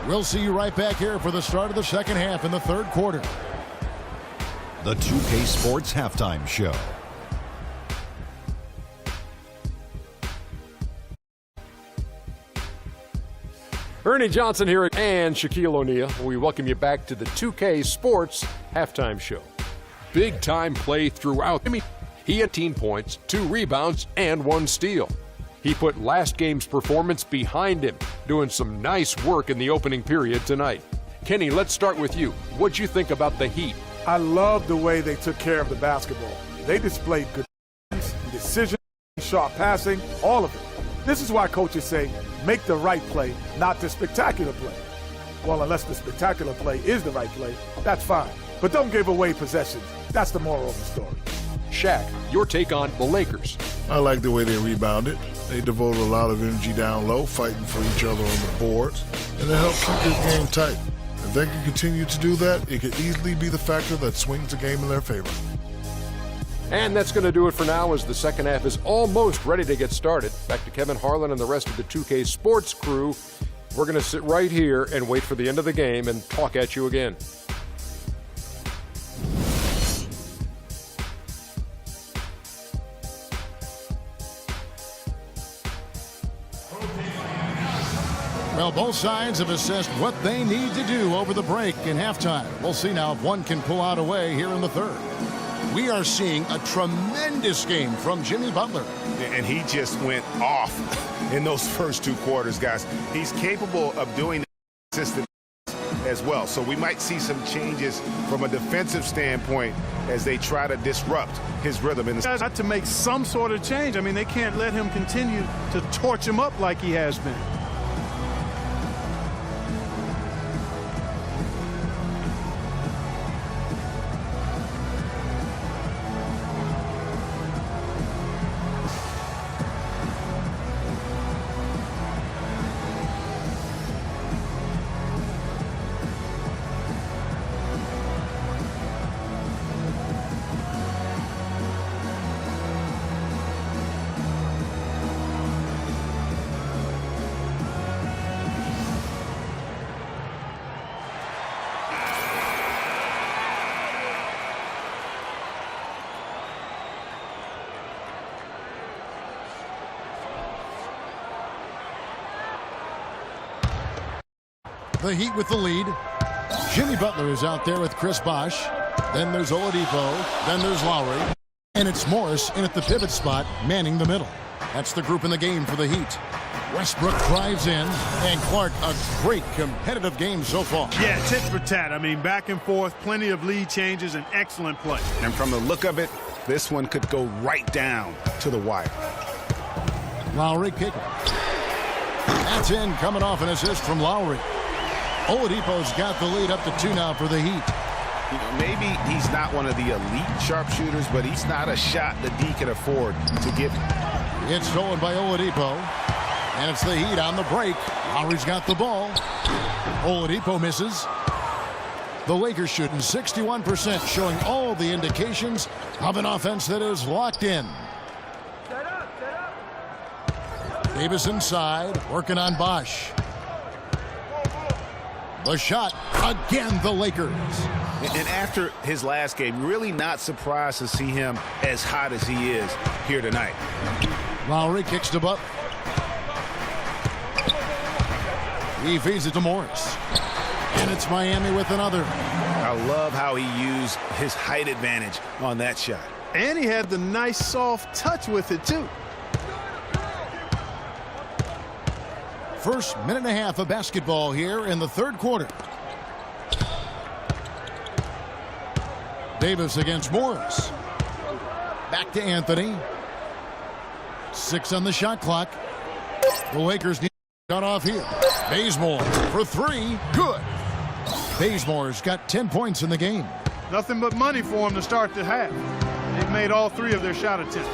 We'll see you right back here for the start of the second half in the 3rd quarter. The 2K Sports Halftime Show. Ernie Johnson here and Shaquille O'Neal. We welcome you back to the 2K Sports Halftime Show. Big time play throughout. He had 18 points, 2 rebounds, and 1 steal. He put last game's performance behind him, doing some nice work in the opening period tonight. Kenny, let's start with you. What'd you think about the Heat? I love the way they took care of the basketball. They displayed good decision, sharp passing, all of it. This is why coaches say, make the right play, not the spectacular play. Well, unless the spectacular play is the right play, that's fine. But don't give away possessions. That's the moral of the story. Shaq, your take on the Lakers. I like the way they rebounded. They devoted a lot of energy down low, fighting for each other on the boards, and it helped keep this game tight. If they can continue to do that, it could easily be the factor that swings the game in their favor. And that's going to do it for now as the second half is almost ready to get started. Back to Kevin Harlan and the rest of the 2K Sports crew. We're going to sit right here and wait for the end of the game and talk at you again. Well, both sides have assessed what they need to do over the break in halftime. We'll see now if one can pull out a way here in the third. We are seeing a tremendous game from Jimmy Butler. And he just went off in those first two quarters, guys. He's capable of doing consistent as well. So we might see some changes from a defensive standpoint as they try to disrupt his rhythm. And Guys got to make some sort of change. I mean, they can't let him continue to torch him up like he has been. The Heat with the lead. Jimmy Butler is out there with Chris Bosh. Then there's Oladipo. Then there's Lowry. And it's Morris in at the pivot spot, manning the middle. That's the group in the game for the Heat. Westbrook drives in. And Clark, a great competitive game so far. Yeah, tit for tat. I mean, back and forth, plenty of lead changes, and excellent play. from the look of it, this one could go right down to the wire. Lowry kicking. That's in, coming off an assist from Lowry. Oladipo's got the lead up to 2 now for the Heat. You know, maybe he's not one of the elite sharpshooters, but he's not a shot that D can afford to give him. It's stolen by Oladipo. And it's the Heat on the break. Lowry's got the ball. Oladipo misses. The Lakers shooting 61%, showing all the indications of an offense that is locked in. Davis inside, working on Bosh. The shot, again the Lakers. And after his last game, really not surprised to see him as hot as he is here tonight. Lowry kicks to Butler. He feeds it to Morris. And it's Miami with another. I love how he used his height advantage on that shot. And he had the nice soft touch with it, too. First minute and a half of basketball here in the third quarter. Davis against Morris. Back to Anthony. 6 on the shot clock. The Lakers need to shut off here. Bazemore for 3. Good. Bazemore's got 10 points in the game. Nothing but money for him to start the half. They've made all 3 of their shot attempts.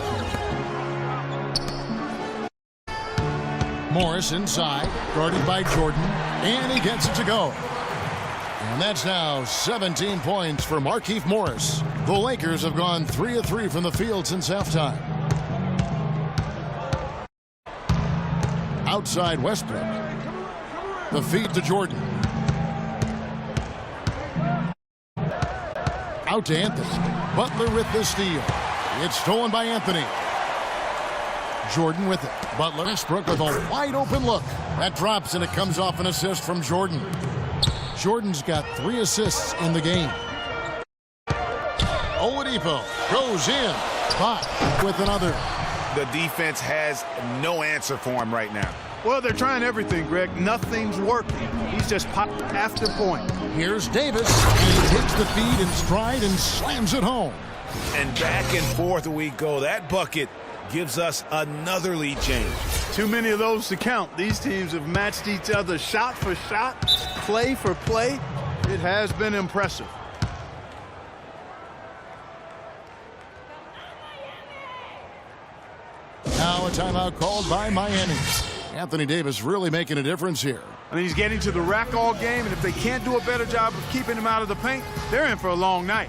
Morris inside, guarded by Jordan, and he gets it to go. And that's now 17 points for Markieff Morris. The Lakers have gone 3 of 3 from the field since halftime. Outside Westbrook. The feed to Jordan. Out to Anthony. Butler with the steal. It's stolen by Anthony. Jordan with it. Butler. Westbrook with a wide open look. That drops and it comes off an assist from Jordan. Jordan's got 3 assists in the game. Oladipo goes in. Pop with another. The defense has no answer for him right now. Well, they're trying everything, Greg. Nothing's working. He's just popped after point. Here's Davis, and he takes the feed in stride and slams it home. And back and forth we go. That bucket gives us another lead change. Too many of those to count. These teams have matched each other shot for shot, play for play. It has been impressive. Now a timeout called by Miami. Anthony Davis really making a difference here. And he's getting to the rack all game, and if they can't do a better job of keeping him out of the paint, they're in for a long night.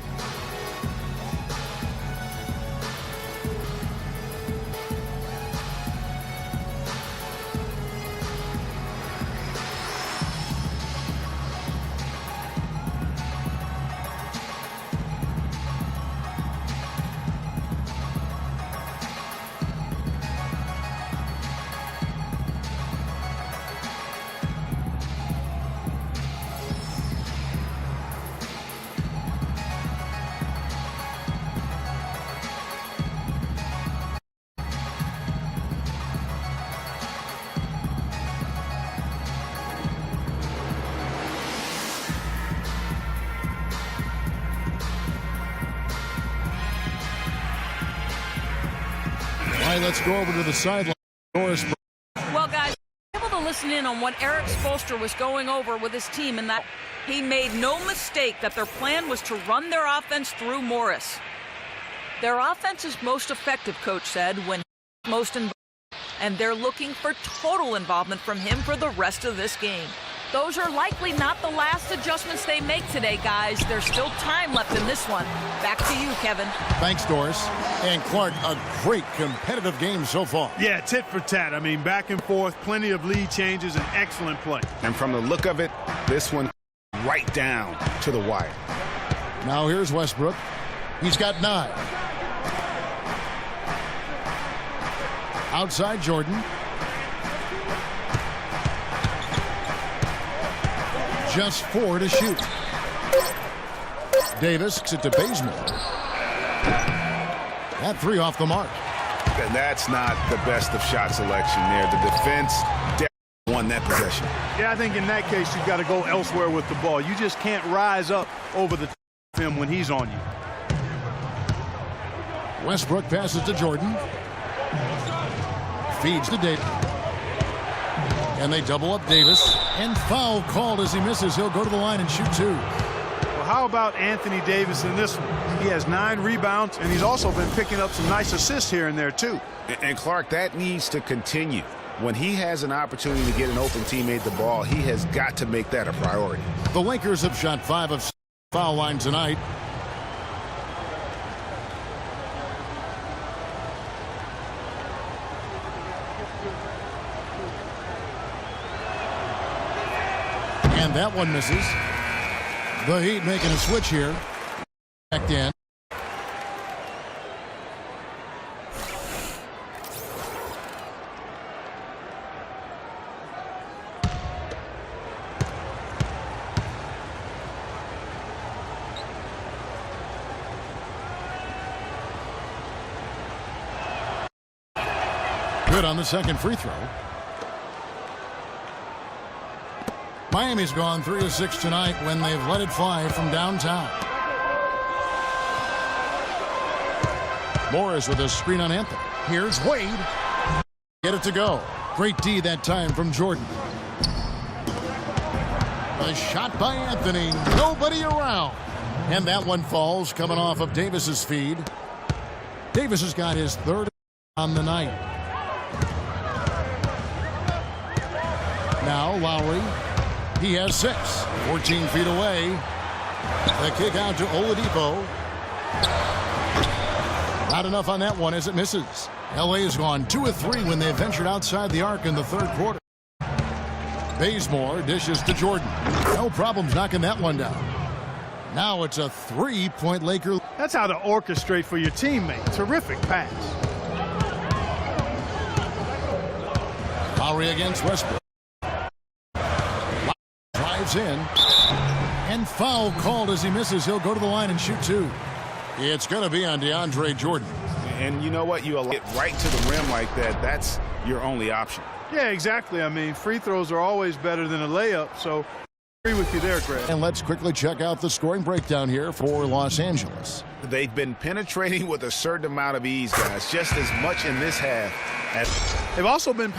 Let's go over to the sideline. Well, guys, able to listen in on what Eric Spoelstra was going over with his team, and that he made no mistake that their plan was to run their offense through Morris. Their offense is most effective, Coach said, when most involved, and they're looking for total involvement from him for the rest of this game. Those are likely not the last adjustments they make today, guys. There's still time left in this one. Back to you, Kevin. Thanks, Doris. And Clark, a great competitive game so far. Yeah, tit for tat. I mean, back and forth, plenty of lead changes, and excellent play. And from the look of it, this one right down to the wire. Now here's Westbrook. He's got 9. Outside Jordan. Just 4 to shoot. Davis kicks it to Bazemore. That 3 off the mark. And that's not the best of shot selection there. The defense definitely won that possession. Yeah, I think in that case you've got to go elsewhere with the ball. You just can't rise up over the top of him when he's on you. Westbrook passes to Jordan. Feeds to Davis. And they double up Davis. And foul called as he misses. He'll go to the line and shoot 2. Well, how about Anthony Davis in this one? He has 9 rebounds, and he's also been picking up some nice assists here and there, too. And Clark, that needs to continue. When he has an opportunity to get an open teammate the ball, he has got to make that a priority. The Lakers have shot 5 of 6 foul line tonight. And that one misses. The Heat making a switch here. Back in. Good on the second free throw. Miami's gone 3 of 6 tonight when they've let it fly from downtown. Morris with a screen on Anthony. Here's Wade. Get it to go. Great D that time from Jordan. A shot by Anthony. Nobody around. And that one falls coming off of Davis's feed. Davis has got his 3rd on the night. Now Lowry. He has 6. 14 feet away. The kick out to Oladipo. Not enough on that one as it misses. LA has gone 2 of 3 when they ventured outside the arc in the 3rd quarter. Bazemore dishes to Jordan. No problems knocking that one down. Now it's a 3-point Laker. That's how to orchestrate for your teammate. Terrific pass. Lowry against Westbrook. Drives in. And foul called as he misses. He'll go to the line and shoot 2. It's going to be on DeAndre Jordan. And you know what? You allow it right to the rim like that. That's your only option. Yeah, exactly. I mean, free throws are always better than a layup, so I agree with you there, Greg. And let's quickly check out the scoring breakdown here for Los Angeles. They've been penetrating with a certain amount of ease, guys, just as much in this half as they've also been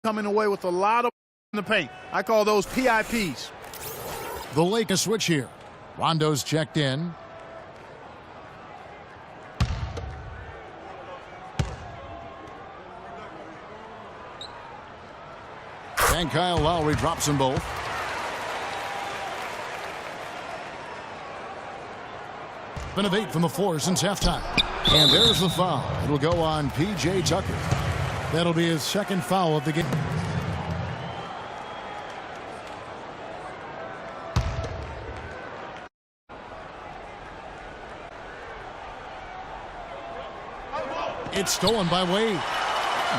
coming away with a lot of in the paint. I call those PIPs. The Lakers switch here. Rondo's checked in. And Kyle Lowry drops them both. Been of 8 from the floor since halftime. And there's the foul. It'll go on P.J. Tucker. That'll be his second foul of the game. It's stolen by Wade.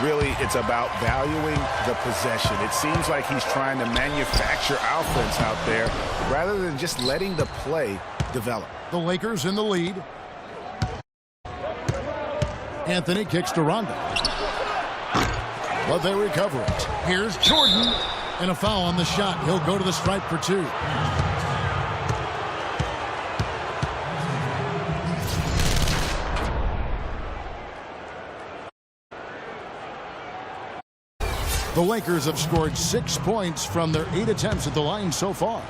Really, it's about valuing the possession. It seems like he's trying to manufacture offense out there rather than just letting the play develop. The Lakers in the lead. Anthony kicks to Rondo. But they recover it. Here's Jordan. And a foul on the shot. He'll go to the stripe for 2. The Lakers have scored 6 points from their 8 attempts at the line so far.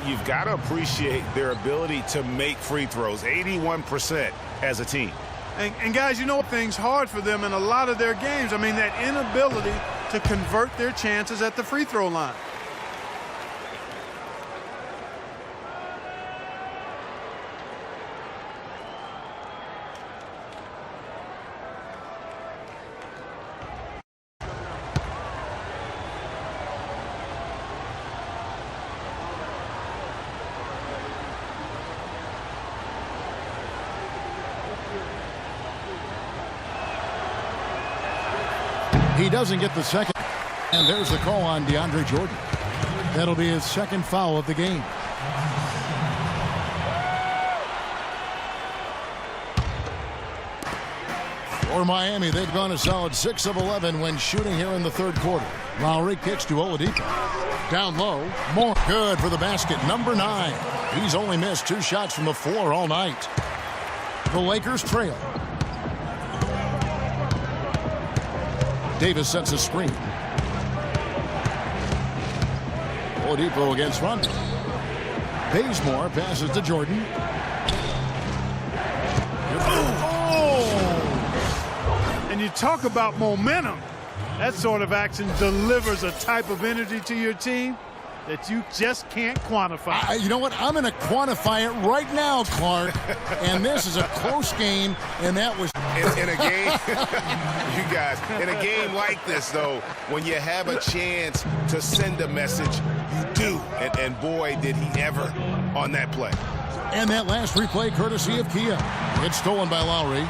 You've got to appreciate their ability to make free throws, 81% as a team. And guys, you know, things hard for them in a lot of their games. I mean, that inability to convert their chances at the free throw line. He doesn't get the second. And there's the call on DeAndre Jordan. That'll be his second foul of the game. For Miami, they've gone a solid 6 of 11 when shooting here in the third quarter. Lowry kicks to Oladipo. Down low. More good for the basket. Number 9. He's only missed 2 shots from the floor all night. The Lakers trail. Davis sets a screen. Oladipo against Rondo. Bazemore passes to Jordan. Oh! And you talk about momentum. That sort of action delivers a type of energy to your team that you just can't quantify. You know what? I'm going to quantify it right now, Clark. And this is a close game, and that was... In a game, you guys, in a game like this, though, when you have a chance to send a message, you do. And boy, did he ever on that play. And that last replay, courtesy of Kia. It's stolen by Lowry.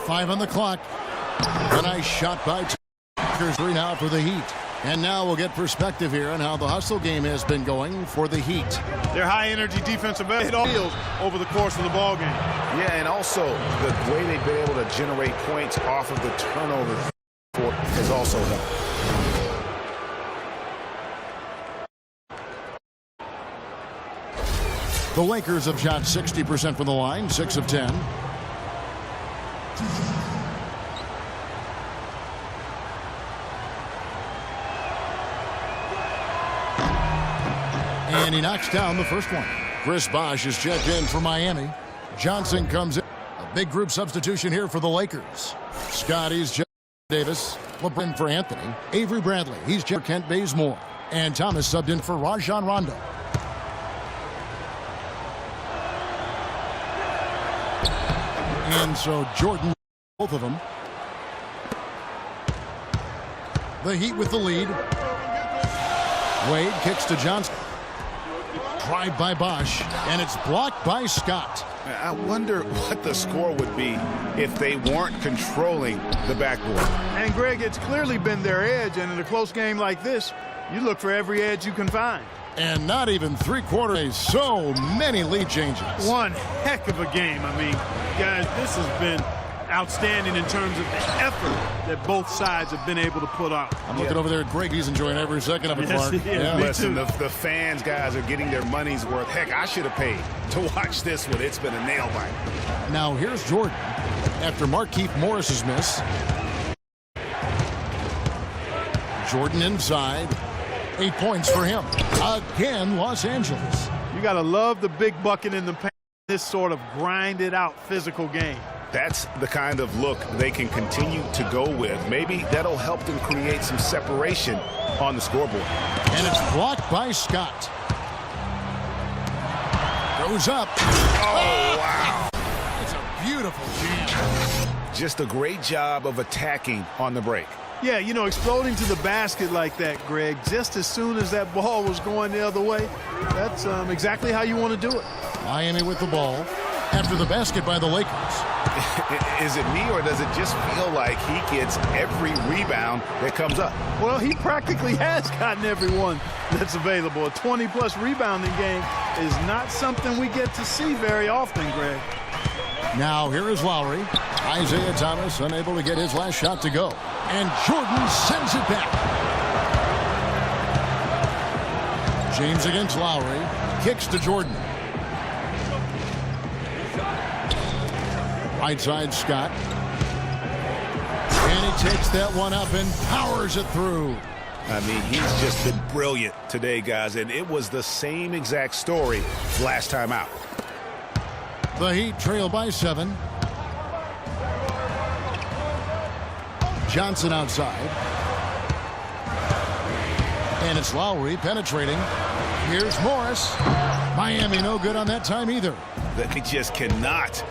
Five on the clock. A nice shot by Tucker. 3 now for the Heat. And now we'll get perspective here on how the hustle game has been going for the Heat. Their high-energy defensive hit over the course of the ball game. Yeah, and also the way they've been able to generate points off of the turnover has also helped. The Lakers have shot 60% from the line, 6 of 10. And he knocks down the first one. Chris Bosh is checked in for Miami. Johnson comes in. A big group substitution here for the Lakers. Scotty's Jeff Davis. LeBron for Anthony. Avery Bradley. He's Jeff Kent Bazemore. And Thomas subbed in for Rajon Rondo. And so Jordan, both of them. The Heat with the lead. Wade kicks to Johnson. Drive by Bosh, and it's blocked by Scott. I wonder what the score would be if they weren't controlling the backboard. And Greg, it's clearly been their edge, and in a close game like this, you look for every edge you can find. And not even three-quarters, so many lead changes. One heck of a game. I mean, guys, this has been outstanding in terms of the effort that both sides have been able to put out. I'm looking over there at Greg. He's enjoying every second of it, Clark. Yeah. Listen, the fans, guys, are getting their money's worth. Heck, I should have paid to watch this one. It's been a nail-biter. Now here's Jordan after Markieff Morris's miss. Jordan inside. 8 points for him. Again, Los Angeles. You got to love the big bucket in the paint. This sort of grinded out physical game. That's the kind of look they can continue to go with. Maybe that'll help them create some separation on the scoreboard. And it's blocked by Scott. Goes up. Oh, wow. It's a beautiful jam. Just a great job of attacking on the break. Yeah, you know, exploding to the basket like that, Greg, just as soon as that ball was going the other way, that's exactly how you want to do it. Miami with the ball after the basket by the Lakers. Is it me, or does it just feel like he gets every rebound that comes up? Well, he practically has gotten every one that's available. A 20-plus rebounding game is not something we get to see very often, Greg. Now here is Lowry. Isaiah Thomas unable to get his last shot to go. And Jordan sends it back. James against Lowry. Kicks to Jordan. Right side, Scott. And he takes that one up and powers it through. I mean, he's just been brilliant today, guys, and it was the same exact story last time out. The Heat trail by 7. Johnson outside. And it's Lowry penetrating. Here's Morris. Miami no good on that time either. They just cannot.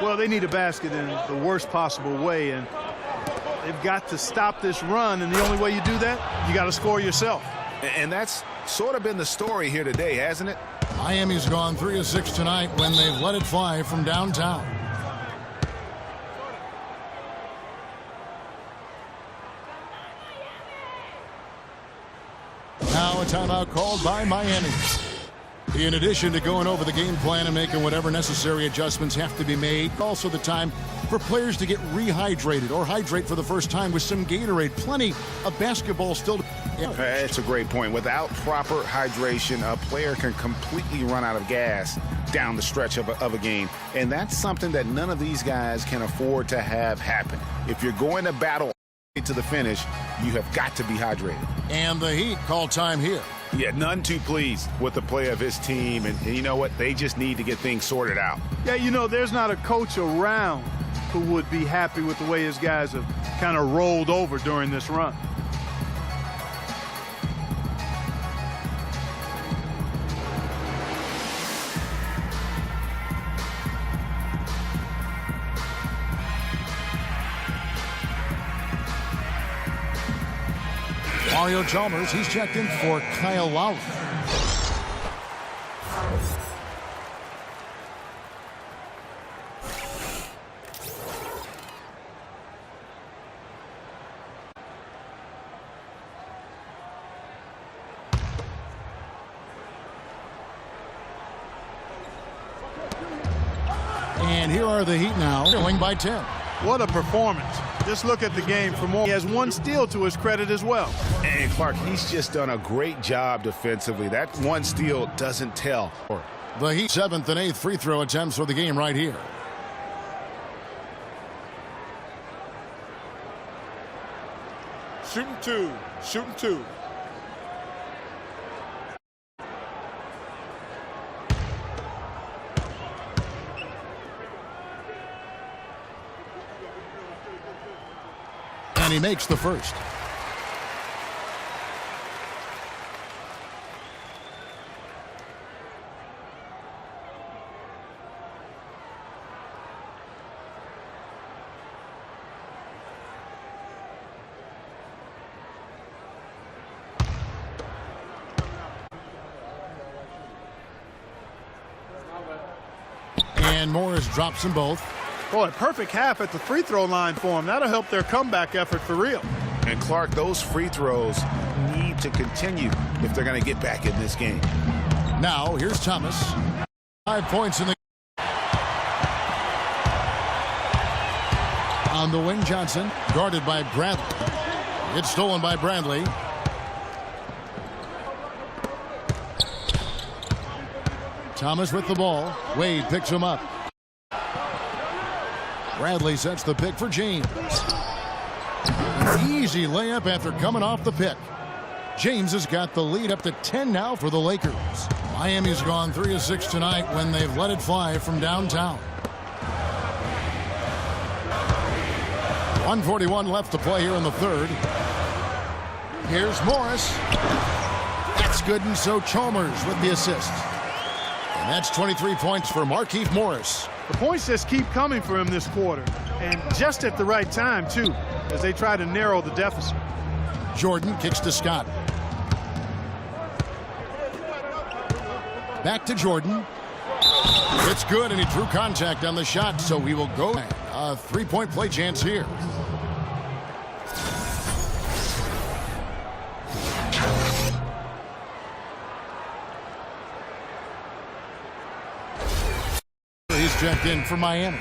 Well, they need a basket in the worst possible way, and they've got to stop this run, and the only way you do that, you got to score yourself. And that's sort of been the story here today, hasn't it? Miami's gone 3 of 6 tonight when they've let it fly from downtown. Now a timeout called by Miami. In addition to going over the game plan and making whatever necessary adjustments have to be made, also the time for players to get rehydrated or hydrate for the first time with some Gatorade. Plenty of basketball still to... That's a great point. Without proper hydration, a player can completely run out of gas down the stretch of a game. And that's something that none of these guys can afford to have happen. If you're going to battle to the finish, you have got to be hydrated. And the Heat call time here. Yeah, none too pleased with the play of his team. And you know what? They just need to get things sorted out. Yeah, you know, there's not a coach around who would be happy with the way his guys have kind of rolled over during this run. Mario Chalmers, he's checked in for Kyle Lowry. And here are the Heat now, trailing by 10. What a performance. Just look at the game for more. He has one steal to his credit as well. And Clark, he's just done a great job defensively. That one steal doesn't tell. The Heat 7th and 8th free throw attempts for the game right here. Shooting two. Shooting two. And he makes the first. And Morris drops them both. Boy, perfect half at the free throw line for him. That'll help their comeback effort for real. And Clark, those free throws need to continue if they're going to get back in this game. Now, here's Thomas. 5 points in the on the wing. Johnson guarded by Bradley. It's stolen by Bradley. Thomas with the ball. Wade picks him up. Bradley sets the pick for James. An easy layup after coming off the pick. James has got the lead up to 10 now for the Lakers. Miami's gone 3 of 6 tonight when they've let it fly from downtown. 1:41 left to play here in the third. Here's Morris. That's good, and so Chalmers with the assist. And that's 23 points for Markieff Morris. The points just keep coming for him this quarter, and just at the right time, too, as they try to narrow the deficit. Jordan kicks to Scott. Back to Jordan. It's good, and he drew contact on the shot, so he will go. A three-point play chance here. He's checked in for Miami.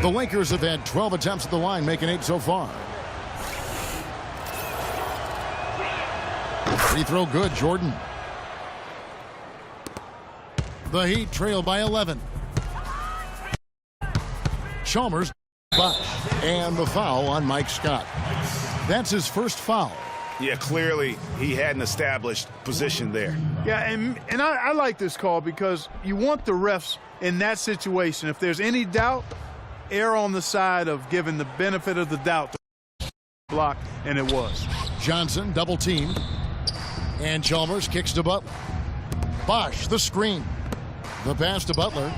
The Lakers have had 12 attempts at the line, making 8 so far. Free throw good, Jordan. The Heat trail by 11. Chalmers, and the foul on Mike Scott. That's his first foul. Yeah, clearly he had an established position there. Yeah, and I like this call because you want the refs in that situation. If there's any doubt, err on the side of giving the benefit of the doubt to block, and it was. Johnson double teamed. And Chalmers kicks to Butler. Bosch, the screen. The pass to Butler.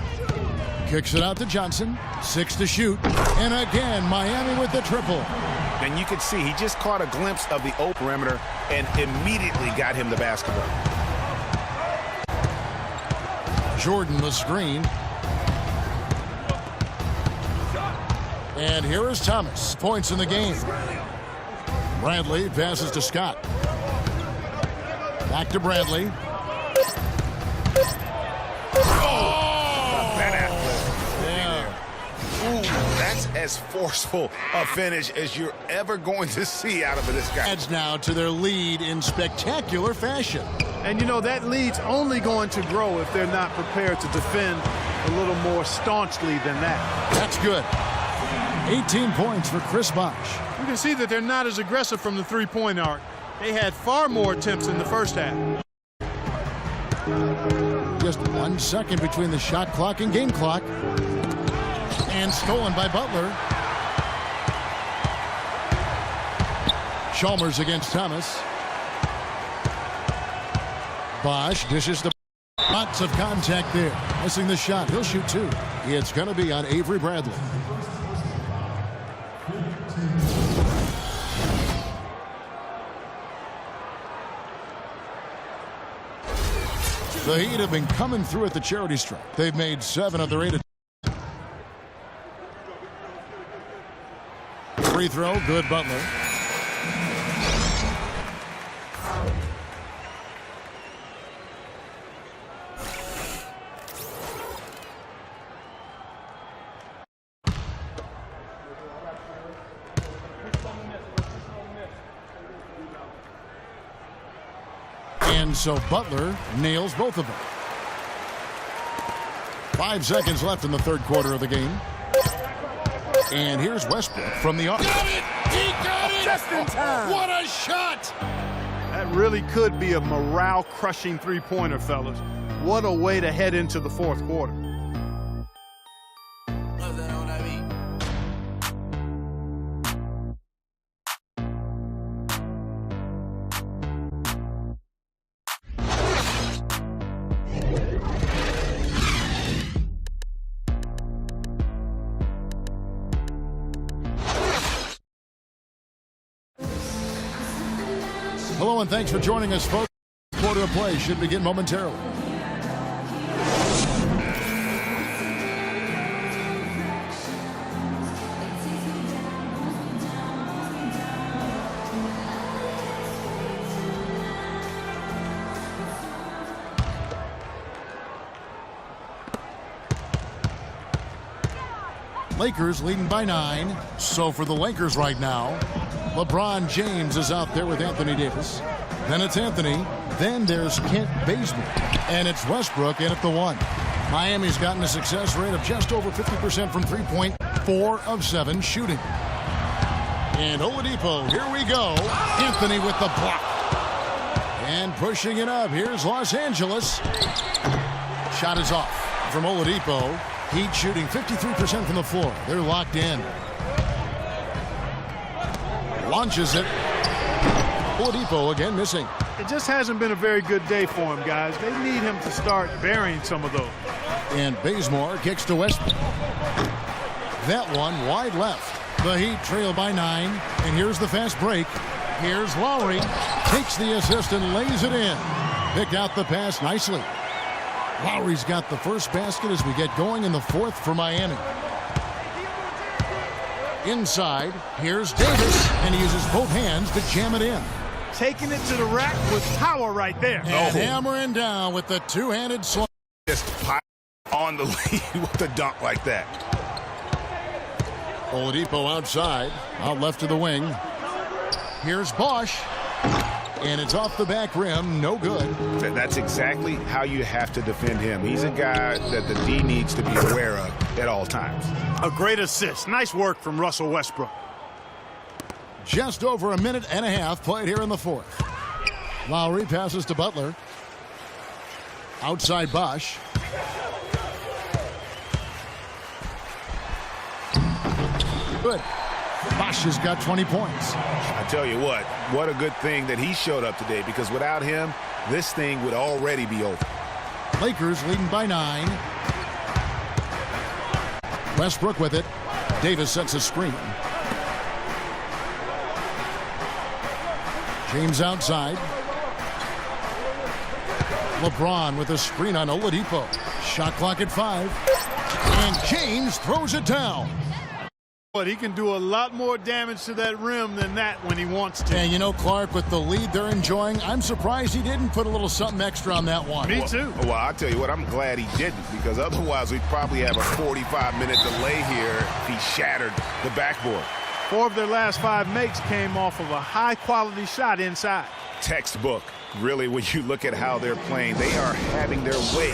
Kicks it out to Johnson. 6 to shoot. And again, Miami with the triple. And you could see he just caught a glimpse of the open perimeter and immediately got him the basketball. Jordan the screen. And here is Thomas. Points in the game. Bradley passes to Scott. Back to Bradley. That's as forceful a finish as you're ever going to see out of this guy. Adds now to their lead in spectacular fashion. And you know, that lead's only going to grow if they're not prepared to defend a little more staunchly than that. That's good. 18 points for Chris Bosh. You can see that they're not as aggressive from the three-point arc. They had far more attempts in the first half. Just 1 second between the shot clock and game clock. And stolen by Butler. Chalmers against Thomas. Bosch dishes the. Lots of contact there. Missing the shot. He'll shoot 2. It's going to be on Avery Bradley. The Heat have been coming through at the charity stripe. They've made 7 of their 8 attempts. Free throw, good, Butler. And so Butler nails both of them. 5 seconds left in the third quarter of the game. And here's Westbrook from the arc. Got it! He got it! Just in time. What a shot! That really could be a morale-crushing three-pointer, fellas. What a way to head into the fourth quarter. Hello and thanks for joining us, folks. Quarter of play should begin momentarily. Lakers leading by 9. So for the Lakers right now, LeBron James is out there with Anthony Davis. Then it's Anthony. Then there's Kent Bazemore. And it's Westbrook in at the 1. Miami's gotten a success rate of just over 50% from three-point, 4 of 7 shooting. And Oladipo, here we go. Anthony with the block. And pushing it up, here's Los Angeles. Shot is off from Oladipo. Heat shooting 53% from the floor. They're locked in. Launches it. Oladipo again missing. It just hasn't been a very good day for him, guys. They need him to start burying some of those. And Bazemore kicks to Westbrook. That one wide left. The Heat trail by 9. And here's the fast break. Here's Lowry. Takes the assist and lays it in. Picked out the pass nicely. Lowry's got the first basket as we get going in the 4th for Miami. Inside, here's Davis, and he uses both hands to jam it in. Taking it to the rack with power right there. And hammering down with the two-handed slam. Just pile on the lead with a dunk like that. Oladipo outside, out left to the wing. Here's Bosch. And it's off the back rim, no good. That's exactly how you have to defend him. He's a guy that the D needs to be aware of at all times. A great assist. Nice work from Russell Westbrook. Just over a minute and a half played here in the 4th. Lowry passes to Butler. Outside Bosch. Good. Bosch has got 20 points. I tell you what a good thing that he showed up today, because without him, this thing would already be over. Lakers leading by 9. Westbrook with it. Davis sets a screen. James outside. LeBron with a screen on Oladipo. Shot clock at 5. And James throws it down. But he can do a lot more damage to that rim than that when he wants to. And you know, Clark, with the lead they're enjoying, I'm surprised he didn't put a little something extra on that one. Me too. Well, I'll tell you what, I'm glad he didn't, because otherwise we'd probably have a 45-minute delay here if he shattered the backboard. 4 of their last 5 makes came off of a high-quality shot inside. Textbook. Really, when you look at how they're playing, they are having their way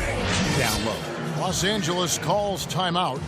down low. Los Angeles calls timeout.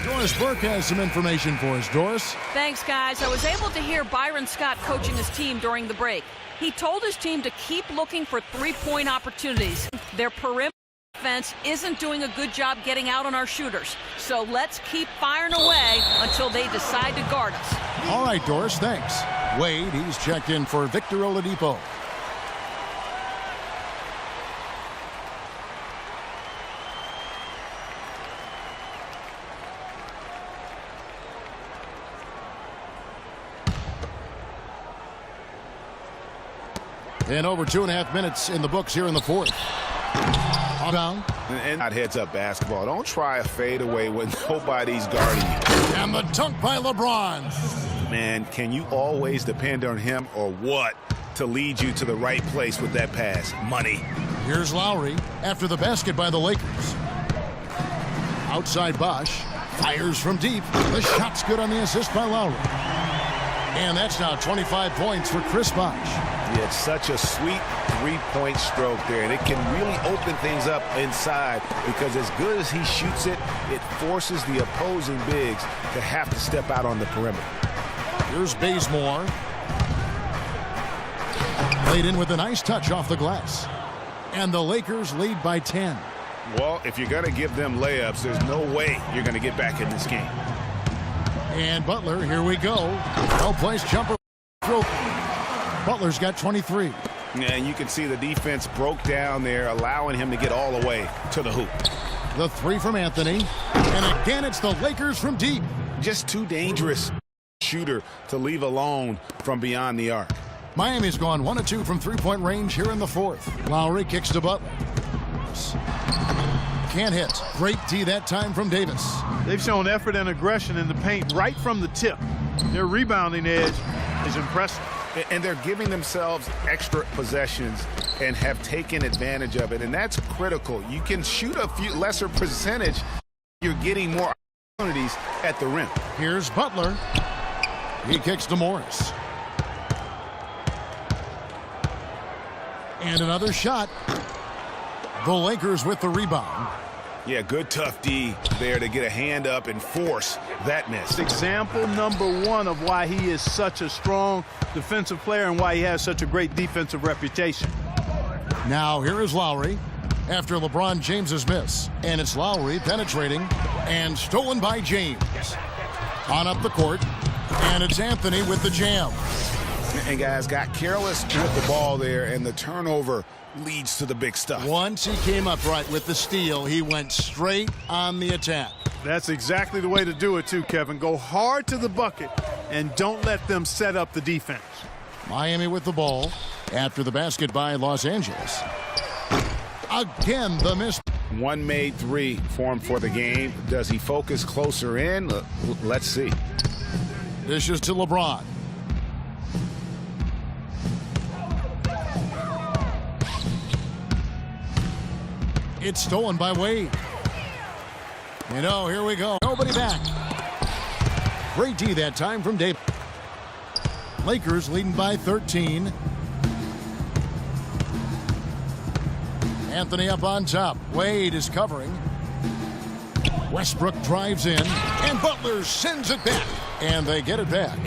Doris Burke has some information for us. Doris? Thanks, guys. I was able to hear Byron Scott coaching his team during the break. He told his team to keep looking for three-point opportunities. Their perimeter defense isn't doing a good job getting out on our shooters. So let's keep firing away until they decide to guard us. All right, Doris, thanks. Wade, he's checked in for Victor Oladipo. And over 2.5 minutes in the books here in the 4th. Down. And not heads-up basketball. Don't try a fadeaway when nobody's guarding you. And the dunk by LeBron. Man, can you always depend on him or what to lead you to the right place with that pass? Money. Here's Lowry after the basket by the Lakers. Outside Bosch. Fires from deep. The shot's good on the assist by Lowry. And that's now 25 points for Chris Bosch. He had such a sweet three-point stroke there, and it can really open things up inside, because as good as he shoots it, it forces the opposing bigs to have to step out on the perimeter. Here's Bazemore. Laid in with a nice touch off the glass. And the Lakers lead by 10. Well, if you're going to give them layups, there's no way you're going to get back in this game. And Butler, here we go. Well-placed jumper. Butler's got 23. And you can see the defense broke down there, allowing him to get all the way to the hoop. The three from Anthony. And again, it's the Lakers from deep. Just too dangerous shooter to leave alone from beyond the arc. Miami's gone 1 of 2 from three-point range here in the fourth. Lowry kicks to Butler. Can't hit. Great D that time from Davis. They've shown effort and aggression in the paint right from the tip. Their rebounding edge is impressive. And they're giving themselves extra possessions and have taken advantage of it. And that's critical. You can shoot a few lesser percentage. You're getting more opportunities at the rim. Here's Butler. He kicks to Morris. And another shot. The Lakers with the rebound. Yeah, good tough D there to get a hand up and force that miss. Example number 1 of why he is such a strong defensive player and why he has such a great defensive reputation. Now here is Lowry after LeBron James's miss. And it's Lowry penetrating and stolen by James. On up the court. And it's Anthony with the jam. And guys got careless with the ball there, and the turnover leads to the big stuff. Once he came up right with the steal, he went straight on the attack. That's exactly the way to do it too, Kevin. Go hard to the bucket and don't let them set up the defense. Miami with the ball after the basket by Los Angeles. Again, the miss. One made three for him for the game. Does he focus closer in? Let's see. Dishes to LeBron. It's stolen by Wade. You know, here we go. Nobody back. Great D that time from Davis. Lakers leading by 13. Anthony up on top. Wade is covering. Westbrook drives in. And Butler sends it back. And they get it back.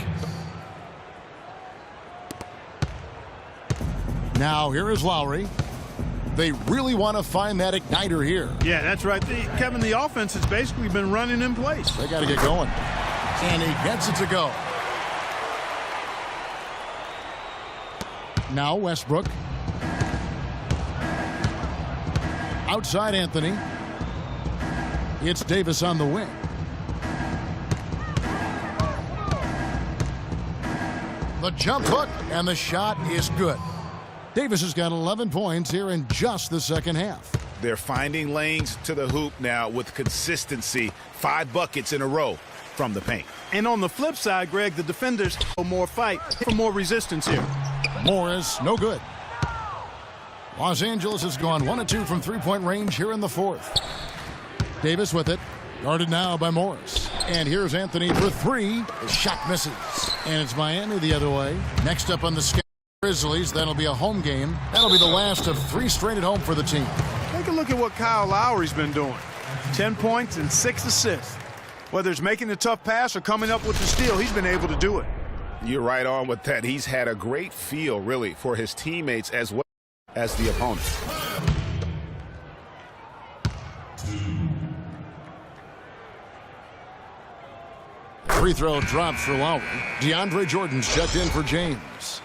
Now here is Lowry. They really want to find that igniter here. Yeah, that's right. Kevin, the offense has basically been running in place. They got to get going. And he gets it to go. Now Westbrook. Outside Anthony. It's Davis on the wing. The jump hook, and the shot is good. Davis has got 11 points here in just the second half. They're finding lanes to the hoop now with consistency. 5 buckets in a row from the paint. And on the flip side, Greg, the defenders for more fight, for more resistance here. Morris, no good. Los Angeles has gone 1 of 2 from three-point range here in the fourth. Davis with it. Guarded now by Morris. And here's Anthony for 3. The shot misses. And it's Miami the other way. Next up on the schedule. Grizzlies. That'll be a home game. That'll be the last of 3 straight at home for the team. Take a look at what Kyle Lowry's been doing. 10 points and 6 assists. Whether it's making the tough pass or coming up with the steal, he's been able to do it. You're right on with that. He's had a great feel, really, for his teammates as well as the opponent. Free throw drops for Lowry. DeAndre Jordan's checked in for James.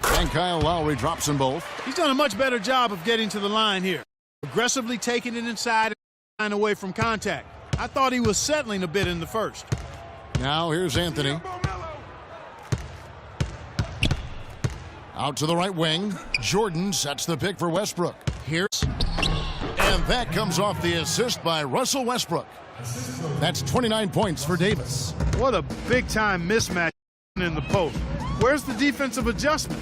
And Kyle Lowry drops them both. He's done a much better job of getting to the line here. Aggressively taking it inside and away from contact. I thought he was settling a bit in the first. Now here's Anthony. Out to the right wing. Jordan sets the pick for Westbrook. Here's. And that comes off the assist by Russell Westbrook. That's 29 points for Davis. What a big-time mismatch in the post. Where's the defensive adjustment?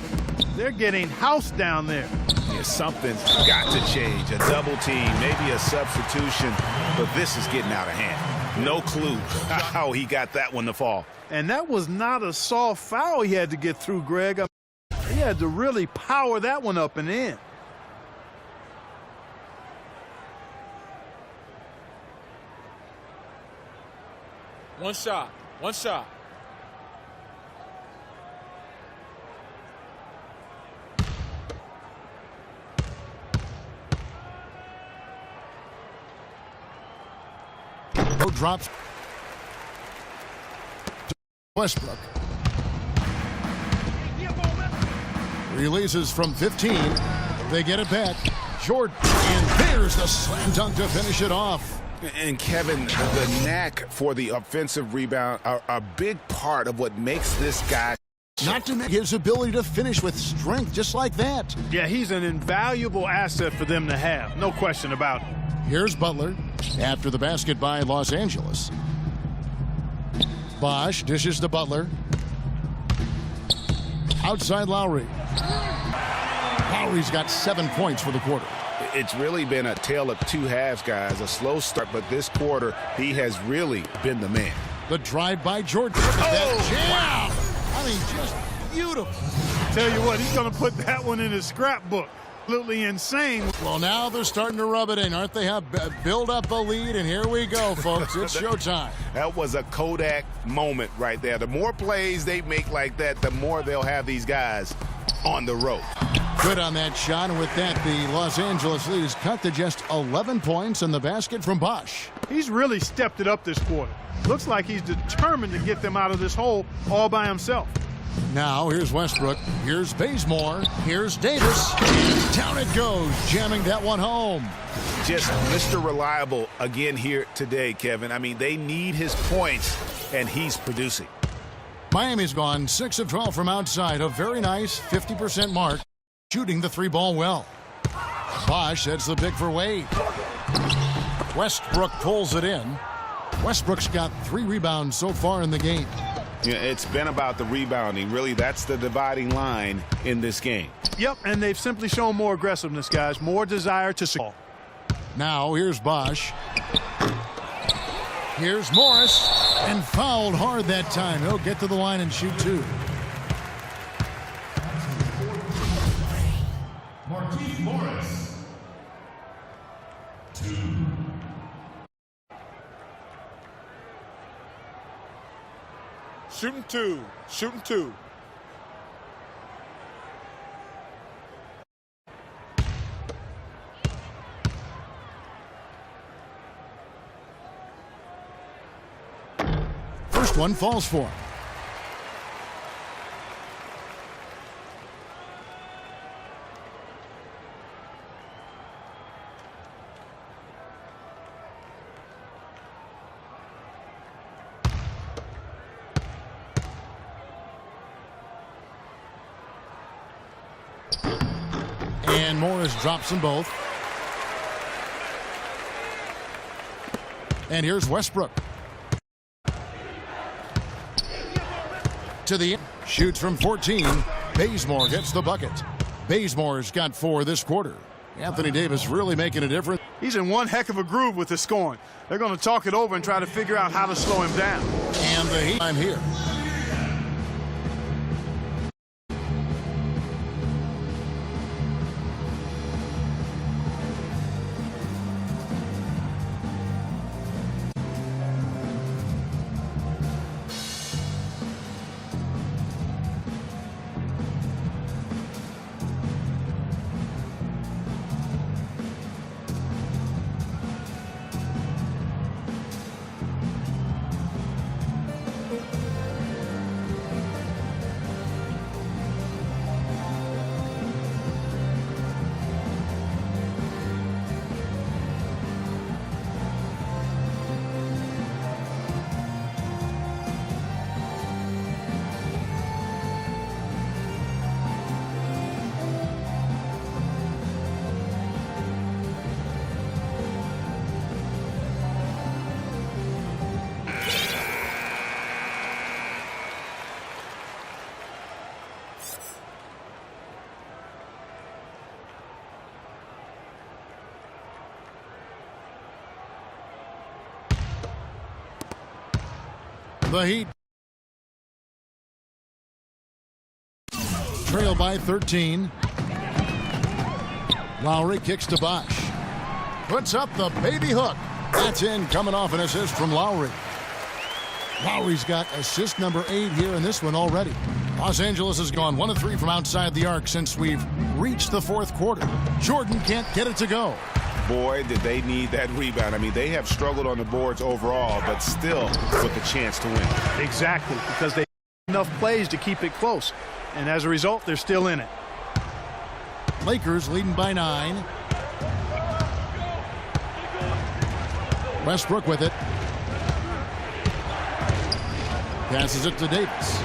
They're getting housed down there. Yeah, Something's got to change. A double team, maybe a substitution, but this is getting out of hand. No clue how he got that one to fall. And that was not a soft foul he had to get through, Greg. He had to really power that one up and in. One shot. One shot. Drops. Westbrook. Releases from 15. They get it back. Jordan. And there's the slam dunk to finish it off. And Kevin, the knack for the offensive rebound are a big part of what makes this guy. Not to mention his ability to finish with strength just like that. Yeah, he's an invaluable asset for them to have. No question about it. Here's Butler after the basket by Los Angeles. Bosch dishes to Butler. Outside Lowry. Lowry's got 7 points for the quarter. It's really been a tale of two halves, guys. A slow start, but this quarter, he has really been the man. The drive by Jordan. Jam! I mean, just beautiful. Tell you what, he's going to put that one in his scrapbook. Absolutely insane. Well, now they're starting to rub it in, aren't they? Have build up the lead, and here we go, folks. It's showtime. That was a Kodak moment right there. The more plays they make like that, the more they'll have these guys on the road. Good on that shot, and with that, the Los Angeles lead is cut to just 11 points in the basket from Bosch. He's really stepped it up this quarter. Looks like he's determined to get them out of this hole all by himself. Now, here's Westbrook. Here's Bazemore. Here's Davis. Down it goes, jamming that one home. Just Mr. Reliable again here today, Kevin. I mean, they need his points, and he's producing. Miami's gone 6 of 12 from outside. A very nice 50% mark. Shooting the 3-ball well. Bosch sets the pick for Wade. Westbrook pulls it in. Westbrook's got 3 rebounds so far in the game. Yeah, it's been about the rebounding. Really, that's the dividing line in this game. Yep, and they've simply shown more aggressiveness, guys. More desire to score. Now, here's Bosch. Here's Morris. And fouled hard that time. He'll get to the line and shoot 2. Marquise Morris. 2. Shooting 2. Shooting 2. First one falls for him. And Morris drops them both. And here's Westbrook. To the end. Shoots from 14. Bazemore gets the bucket. Bazemore's got 4 this quarter. Anthony Davis really making a difference. He's in one heck of a groove with the scoring. They're going to talk it over and try to figure out how to slow him down. And the Heat time here. The Heat trail by 13. Lowry kicks to Bosch. Puts up the baby hook. That's in, coming off an assist from Lowry. Lowry's got assist number 8 here in this one already. Los Angeles has gone 1 of 3 from outside the arc since we've reached the fourth quarter. Jordan can't get it to go. Boy, did they need that rebound. I mean, they have struggled on the boards overall, but still with a chance to win. Exactly, because they have enough plays to keep it close. And as a result, they're still in it. Lakers leading by 9. Westbrook with it. Passes it to Davis.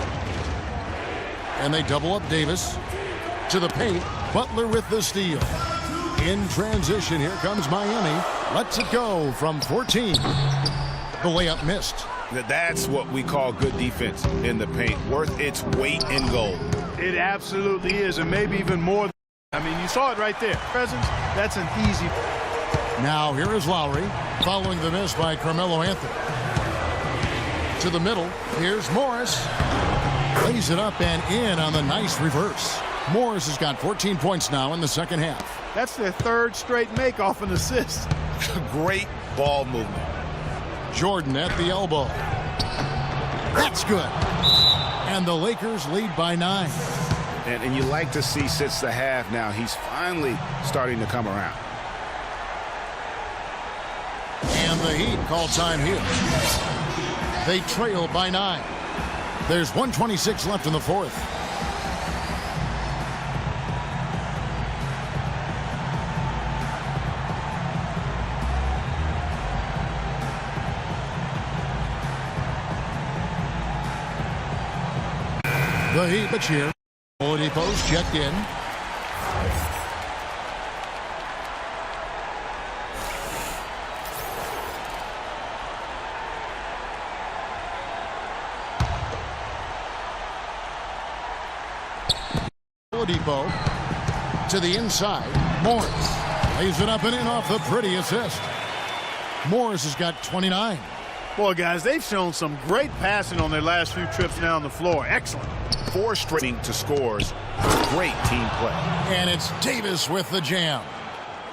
And they double up Davis to the paint. Butler with the steal. In transition, here comes Miami. Lets it go from 14. The layup missed. That's what we call good defense in the paint. Worth its weight in gold. It absolutely is, and maybe even more. I mean, you saw it right there. Presence, that's an easy. Now here is Lowry following the miss by Carmelo Anthony. To the middle, here's Morris. Lays it up and in on the nice reverse. Morris has got 14 points now in the second half. That's their third straight make off an assist. Great ball movement. Jordan at the elbow. That's good. And the Lakers lead by 9. And you like to see since the half now, he's finally starting to come around. And the Heat call time here. They trail by 9. There's 1:26 left in the fourth. The Heat, but here. Oladipo's checked in. Oladipo to the inside. Morris lays it up and in off the pretty assist. Morris has got 29. Boy, guys, they've shown some great passing on their last few trips down the floor. Excellent. 4 straight to scores. Great team play. And it's Davis with the jam.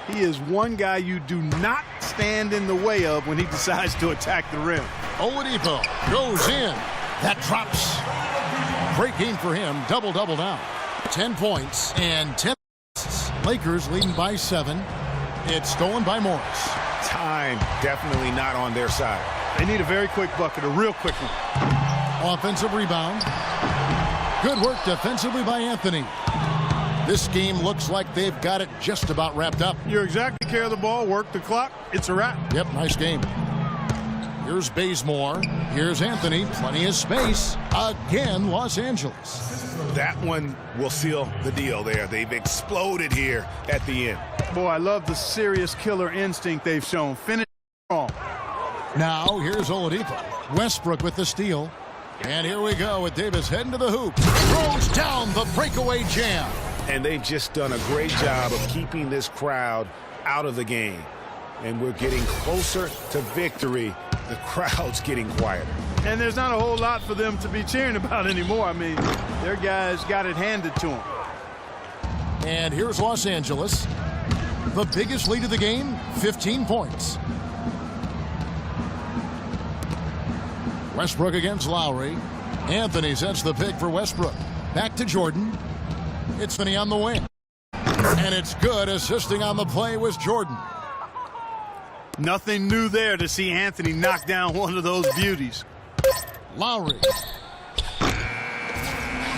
He is one guy you do not stand in the way of when he decides to attack the rim. Oladipo goes in. That drops. Great game for him. Double-double now. 10 points and 10 assists. Lakers leading by 7. It's stolen by Morris. Time definitely not on their side. They need a very quick bucket, a real quick one. Offensive rebound. Good work defensively by Anthony. This game looks like they've got it just about wrapped up. You're exactly care of the ball, work the clock, it's a wrap. Yep, nice game. Here's Bazemore. Here's Anthony. Plenty of space. Again, Los Angeles. That one will seal the deal there. They've exploded here at the end. Boy, I love the serious killer instinct they've shown. Finish strong. Now, here's Oladipo. Westbrook with the steal. And here we go with Davis heading to the hoop. Throws down the breakaway jam. And they've just done a great job of keeping this crowd out of the game. And we're getting closer to victory. The crowd's getting quieter. And there's not a whole lot for them to be cheering about anymore. I mean, their guys got it handed to them. And here's Los Angeles. The biggest lead of the game, 15 points. Westbrook against Lowry. Anthony sets the pick for Westbrook. Back to Jordan. It's Anthony on the wing. And it's good. Assisting on the play was Jordan. Nothing new there to see Anthony knock down one of those beauties. Lowry.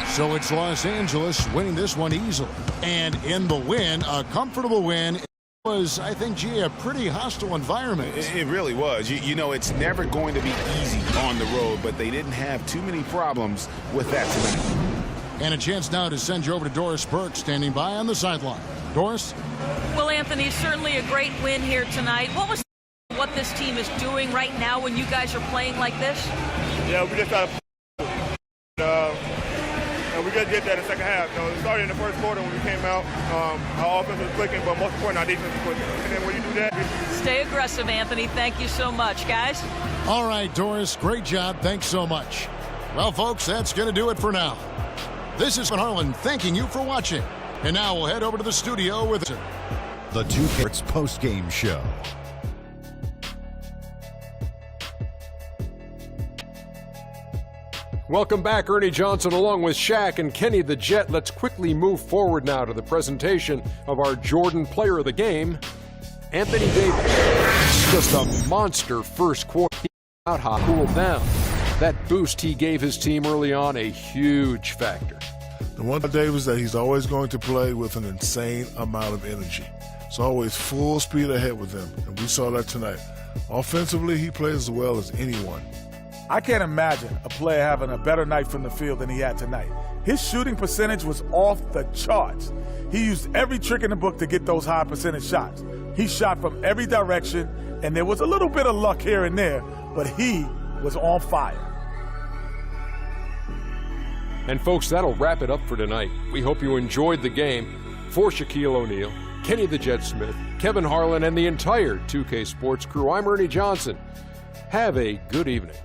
So it's Los Angeles winning this one easily. And in the win, a comfortable win. Was, I think, gee, a pretty hostile environment. It really was. You know, it's never going to be easy on the road, but they didn't have too many problems with that tonight. And a chance now to send you over to Doris Burke, standing by on the sideline. Doris? Well, Anthony, certainly a great win here tonight. What this team is doing right now when you guys are playing like this? Yeah, we just got to we got to get that in the second half. You know, it started in the first quarter when we came out. Our offense was clicking, but most important, our defense was clicking. And then when you do that, Stay aggressive, Anthony. Thank you so much, guys. All right, Doris, great job. Thanks so much. Well, folks, that's going to do it for now. This is Harlan thanking you for watching. And now we'll head over to the studio with the 2K post-game show. Welcome back, Ernie Johnson along with Shaq and Kenny the Jet. Let's quickly move forward now to the presentation of our Jordan Player of the Game, Anthony Davis. Just a monster first quarter. Out hot, cooled down. That boost he gave his team early on, a huge factor. The one thing Davis that he's always going to play with an insane amount of energy. It's always full speed ahead with him, and we saw that tonight. Offensively, he plays as well as anyone. I can't imagine a player having a better night from the field than he had tonight. His shooting percentage was off the charts. He used every trick in the book to get those high percentage shots. He shot from every direction, and there was a little bit of luck here and there, but he was on fire. And folks, that'll wrap it up for tonight. We hope you enjoyed the game. For Shaquille O'Neal, Kenny the Jet Smith, Kevin Harlan, and the entire 2K Sports crew, I'm Ernie Johnson. Have a good evening.